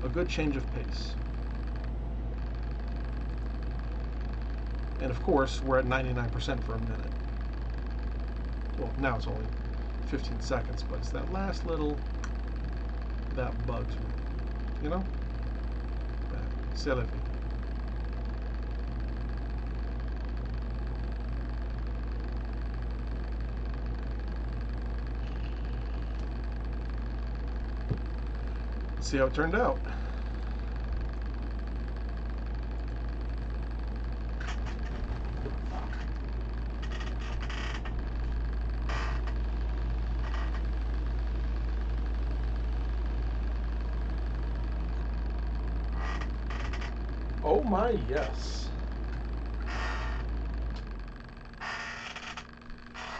a good change of pace. And of course, we're at 99% for a minute. Well, now it's only 15 seconds, but it's that last little that bugs me, you know? C'est la vie. Let's see how it turned out. Oh my, yes.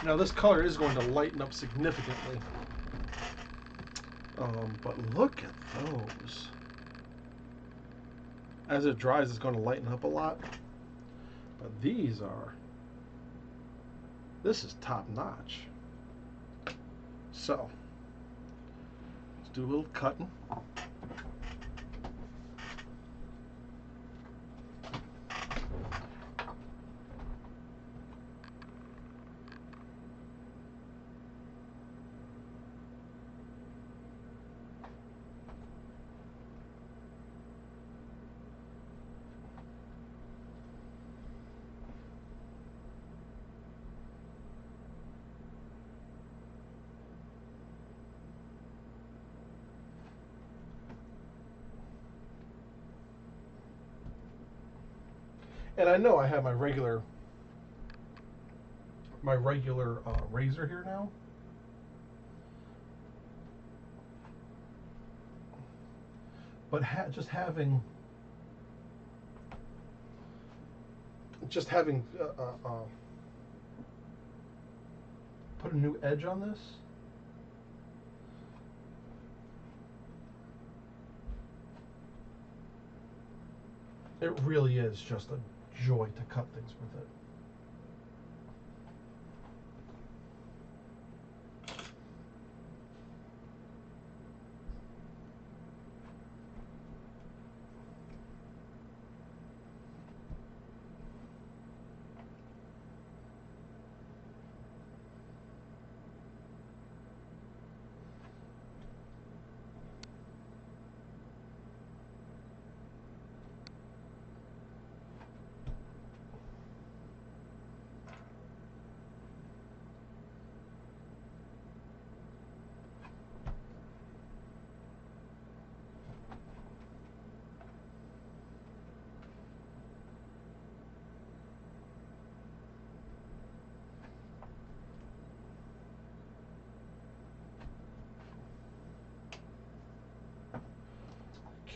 Now this color is going to lighten up significantly. But look at those. As it dries, it's going to lighten up a lot. But these are, this is top notch. So, let's do a little cutting. And I know I have my regular razor here now. But just having put a new edge on this. It really is just a joy to cut things with it.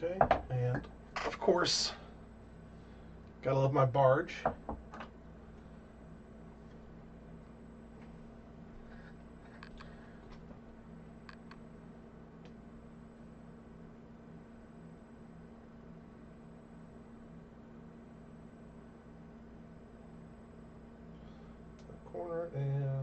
Okay, and of course, gotta love my barge. The corner and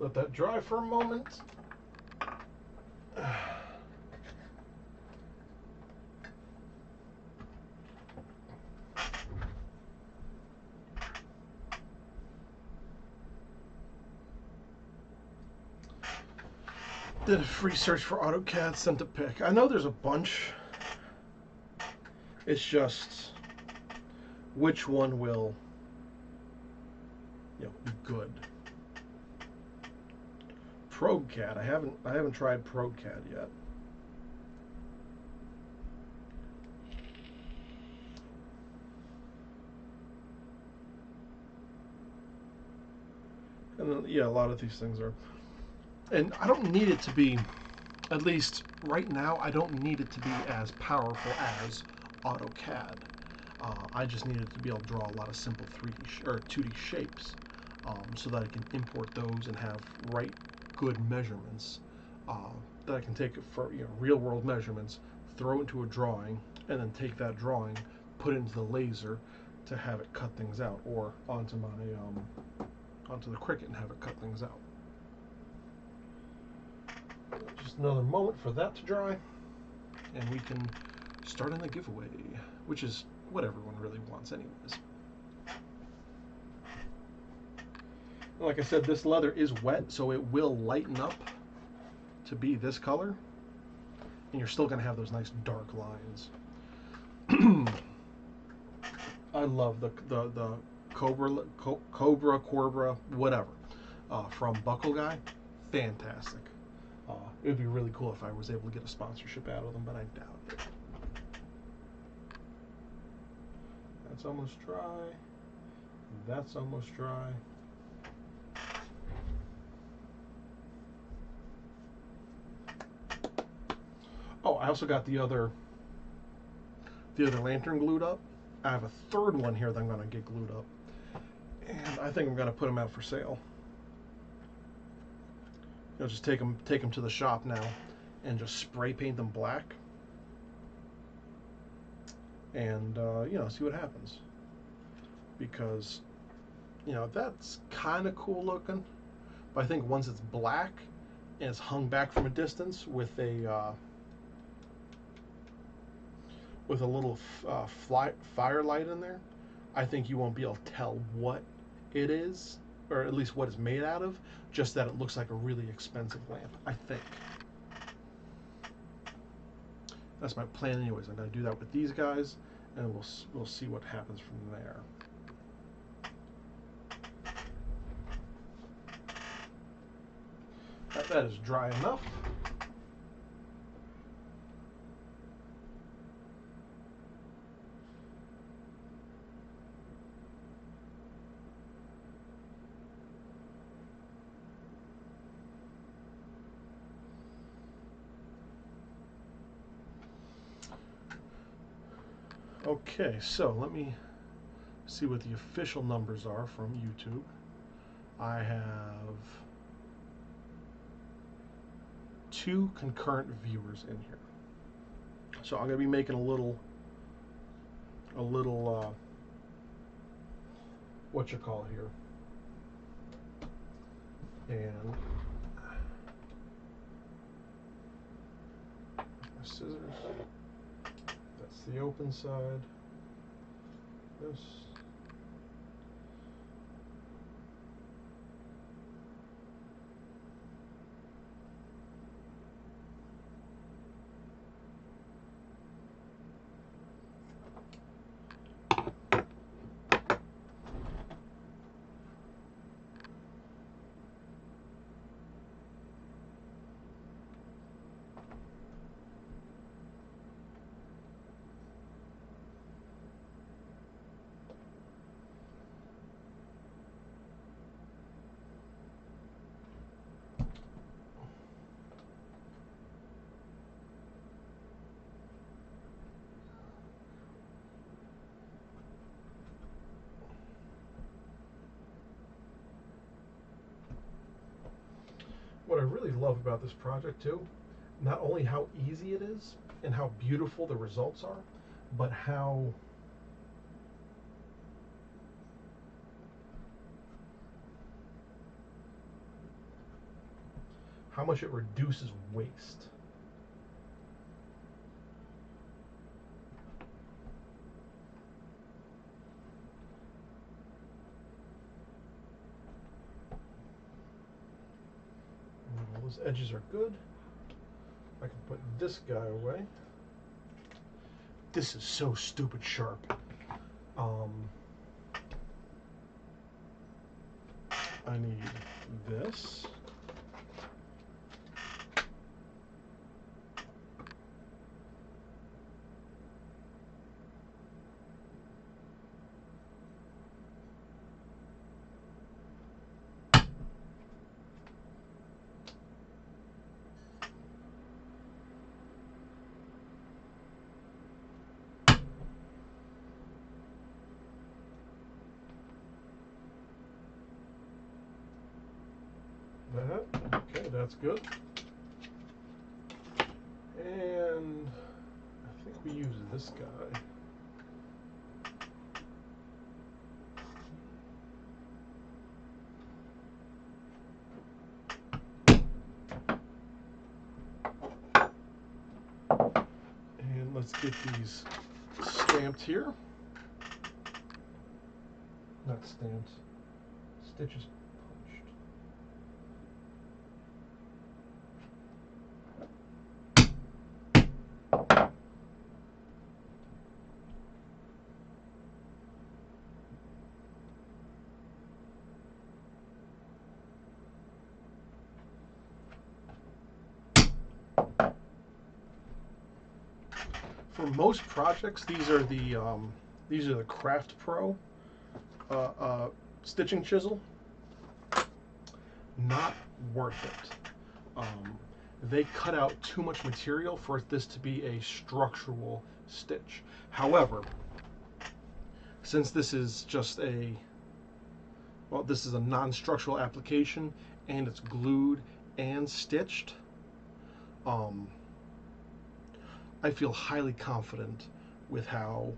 let that dry for a moment. Did a free search for AutoCAD, sent a pic. I know there's a bunch. It's just which one will, be good. ProCAD. I haven't tried ProCAD yet. And then, yeah, a lot of these things are. And I don't need it to be, at least right now, I don't need it to be as powerful as AutoCAD. I just need it to be able to draw a lot of simple 3D or 2D shapes, so that I can import those and have good measurements that I can take for real world measurements, throw it into a drawing, and then take that drawing, put it into the laser to have it cut things out, or onto my onto the Cricut and have it cut things out. Just another moment for that to dry, and we can start on the giveaway, which is what everyone really wants anyways. Like I said, this leather is wet, so it will lighten up to be this color, and you're still going to have those nice dark lines. I love the Cobra, whatever, from Buckle Guy. Fantastic. It would be really cool if I was able to get a sponsorship out of them, but I doubt it. That's almost dry. That's almost dry. Oh, I also got the other lantern glued up. I have a third one here that I'm going to get glued up, and I think I'm going to put them out for sale. Just take them to the shop now, and just spray paint them black, and see what happens. Because that's kind of cool looking, but I think once it's black and it's hung back from a distance with a little firelight in there, I think you won't be able to tell what it is, or at least what it's made out of, just that it looks like a really expensive lamp, I think. That's my plan anyways. I'm going to do that with these guys, and we'll see what happens from there. That is dry enough. Okay, so let me see what the official numbers are from YouTube. I have 2 concurrent viewers in here. So I'm going to be making a little what you call here. And my scissors. That's the open side. This. What I really love about this project too, not only how easy it is and how beautiful the results are, but how much it reduces waste. Those edges are good. I can put this guy away. This is so stupid sharp. I need this. that's good. And I think we use this guy. And let's get these stamped here. Not stamped, stitches punched. For most projects, these are the Craft Pro stitching chisel. Not worth it. They cut out too much material for this to be a structural stitch. However, since this is just this is a non-structural application and it's glued and stitched, I feel highly confident with how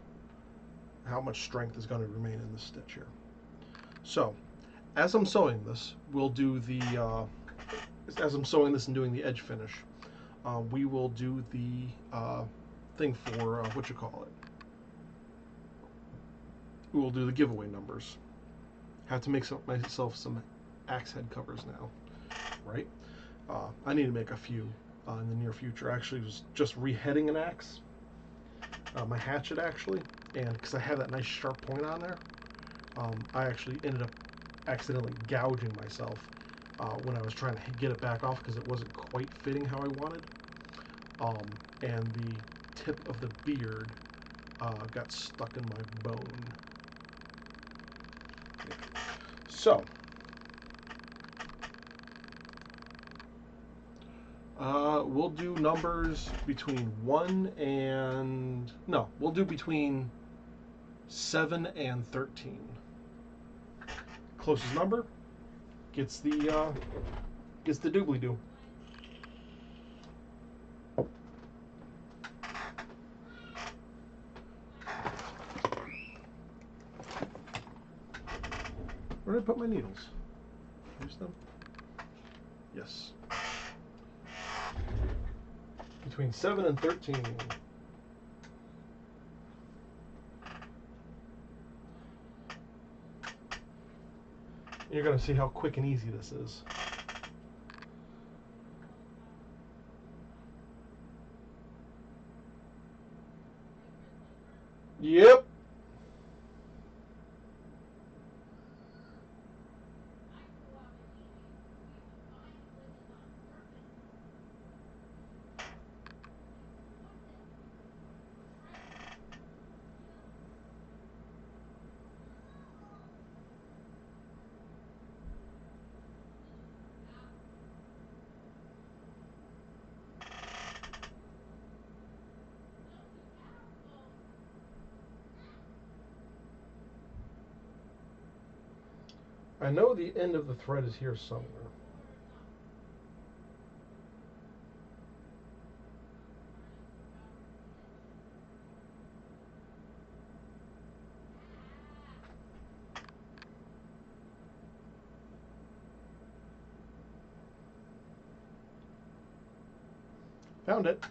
much strength is going to remain in this stitch here. So, as I'm sewing this, we'll do as I'm sewing this and doing the edge finish, we will do the thing for, we will do the giveaway numbers. Have to make myself some axe head covers now, right? I need to make a few in the near future. Actually, I was just reheading an axe, my hatchet actually, and because I have that nice sharp point on there, I actually ended up accidentally gouging myself when I was trying to get it back off because it wasn't quite fitting how I wanted, and the tip of the beard got stuck in my bone. So, we'll do numbers between we'll do between 7 and 13. Closest number gets the doobly-doo. Where did I put my needles? Use them? Yes. Between 7 and 13. You're going to see how quick and easy this is. Yep. I know the end of the thread is here somewhere. Found it.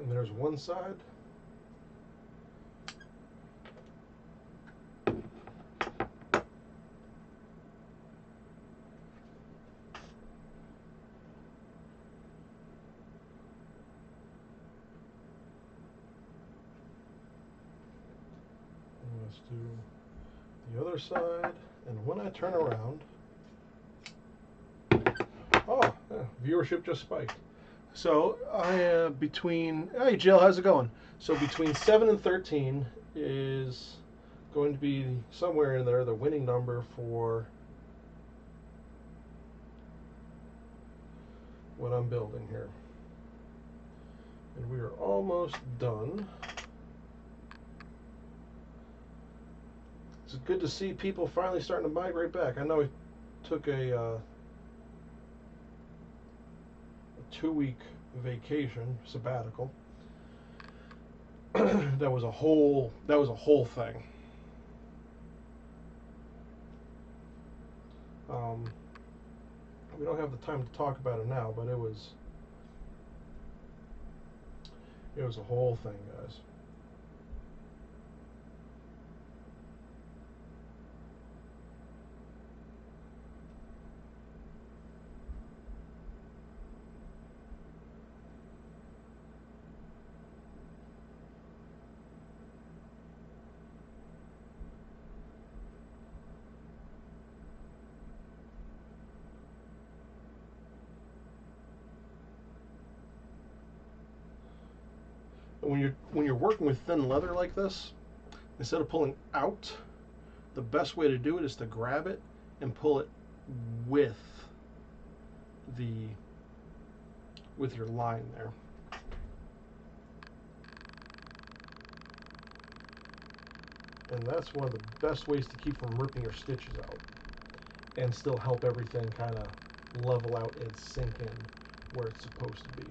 And there's one side. Let's do the other side, and when I turn around, oh, yeah, viewership just spiked. So I between, hey Jill, how's it going? So between 7 and 13 is going to be somewhere in there the winning number for what I'm building here, and we are almost done. It's good to see people finally starting to migrate back. I know it took a 2-week vacation sabbatical. that was a whole thing. We don't have the time to talk about it now, but it was a whole thing, guys. When you're working with thin leather like this, instead of pulling out, the best way to do it is to grab it and pull it with your line there. And that's one of the best ways to keep from ripping your stitches out and still help everything kind of level out and sink in where it's supposed to be.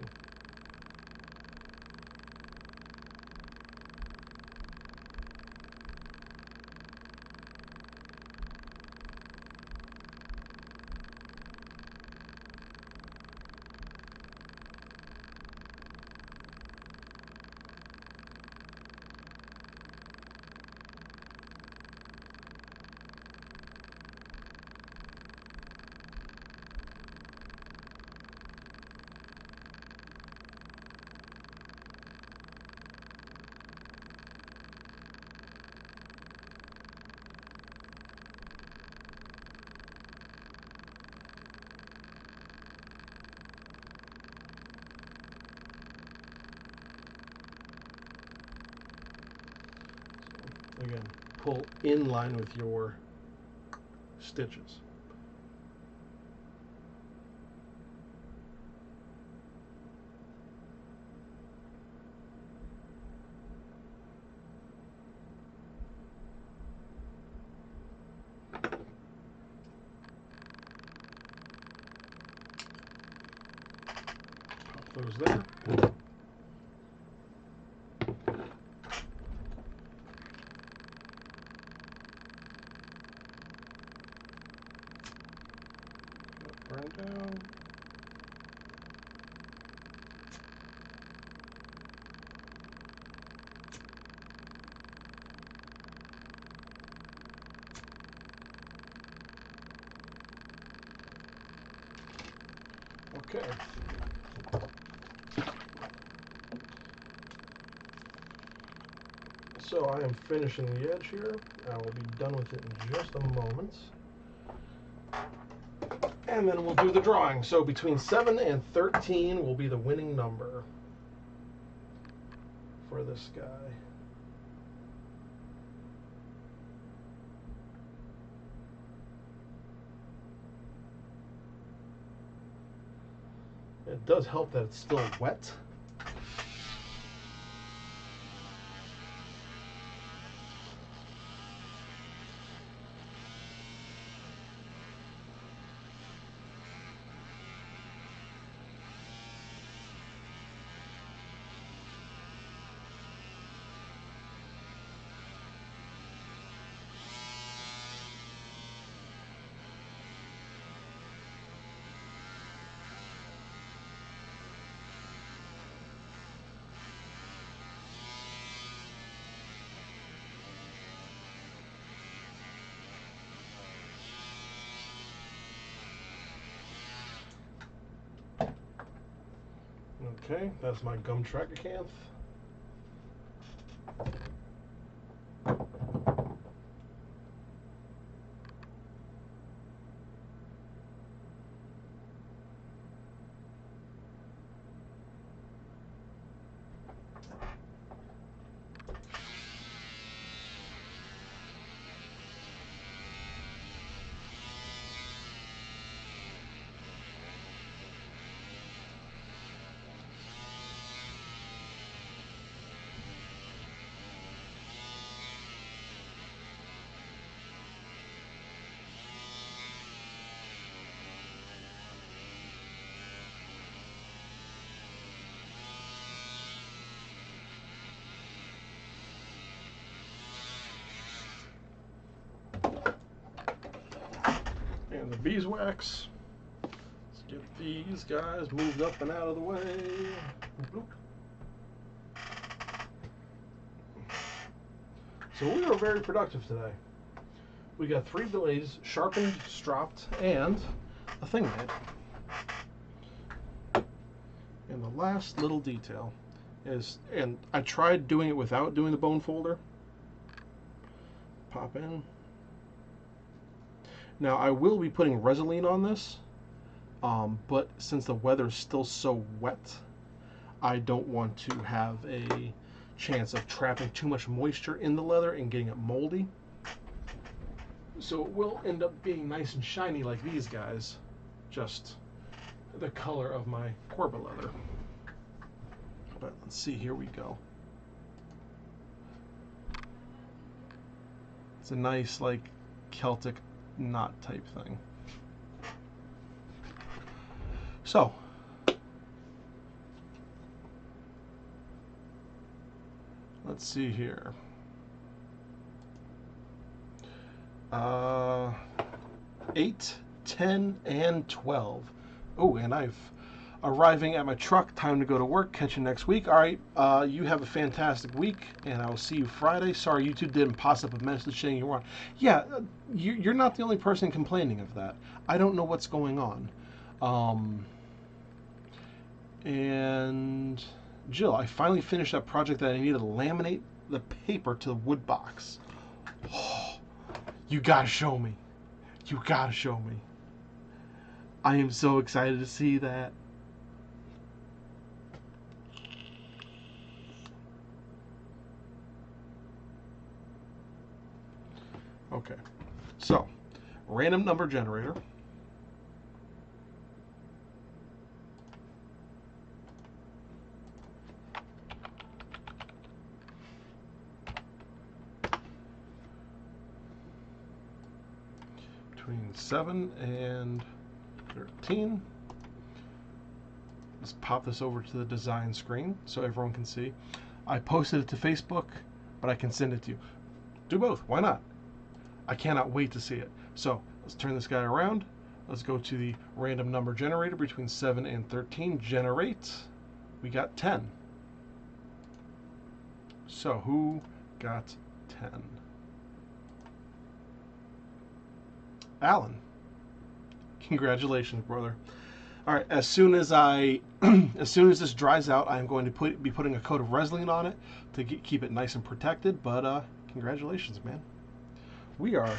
Again, pull in line with your stitches. Pop those there. Burn down. Okay. So I am finishing the edge here. I will be done with it in just a moment. And then we'll do the drawing. So between 7 and 13 will be the winning number for this guy. It does help that it's still wet. Okay, that's my gum tragacanth. And the beeswax. Let's get these guys moved up and out of the way. So we were very productive today. We got 3 blades sharpened, stropped, and a thing made. And the last little detail is, and I tried doing it without doing the bone folder. Pop in. Now I will be putting Resolene on this, but since the weather is still so wet, I don't want to have a chance of trapping too much moisture in the leather and getting it moldy. So it will end up being nice and shiny like these guys, just the color of my Corba leather. But let's see, here we go. It's a nice, like, Celtic knot type thing. So let's see here. 8, 10, and 12. Oh, and I've arriving at my truck. Time to go to work. Catch you next week. All right. You have a fantastic week, and I will see you Friday. Sorry, YouTube didn't pass up a message saying you were on. Yeah, you're not the only person complaining of that. I don't know what's going on. And Jill, I finally finished that project that I needed to laminate the paper to the wood box. Oh, you gotta show me. You gotta show me. I am so excited to see that. Okay, so random number generator. Between 7 and 13. Let's pop this over to the design screen so everyone can see. I posted it to Facebook, but I can send it to you. Do both. Why not? I cannot wait to see it. So let's turn this guy around. Let's go to the random number generator between 7 and 13. Generate. We got 10. So who got 10? Alan. Congratulations, brother. All right, as soon as this dries out, I'm going to be putting a coat of Resolene on it to keep it nice and protected. But congratulations, man. We are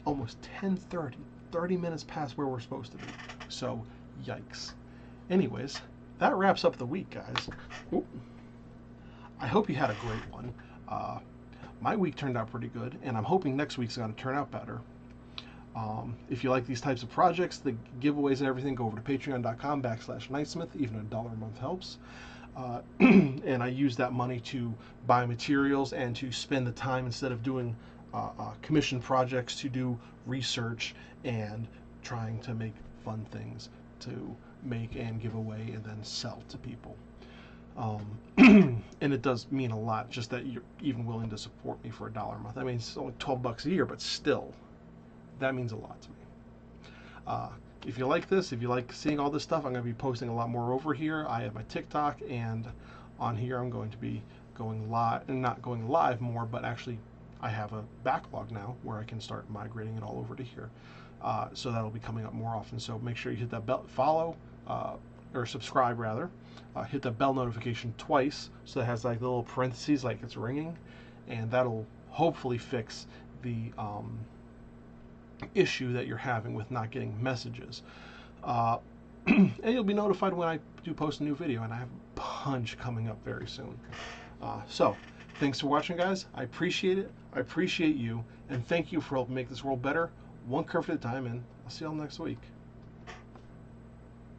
almost 10:30, 30 minutes past where we're supposed to be. So, yikes. Anyways, that wraps up the week, guys. Ooh. I hope you had a great one. My week turned out pretty good, and I'm hoping next week's going to turn out better. If you like these types of projects, the giveaways and everything, go over to patreon.com/Knightsmith. Even $1 a month helps. And I use that money to buy materials and to spend the time, instead of doing commission projects, to do research and trying to make fun things to make and give away and then sell to people. And it does mean a lot just that you're even willing to support me for $1 a month. I mean, it's only $12 a year, but still, that means a lot to me. If you like this, if you like seeing all this stuff, I'm going to be posting a lot more over here. I have my TikTok, and on here I'm going to be going live, and not going live more, but actually I have a backlog now where I can start migrating it all over to here. So that'll be coming up more often. So make sure you hit that bell, follow, or subscribe rather. Hit the bell notification twice, so it has like the little parentheses like it's ringing, and that'll hopefully fix the issue that you're having with not getting messages. And you'll be notified when I do post a new video, and I have a bunch coming up very soon. So thanks for watching, guys. I appreciate it. I appreciate you, and thank you for helping make this world better, one kerf at a time, and I'll see y'all next week.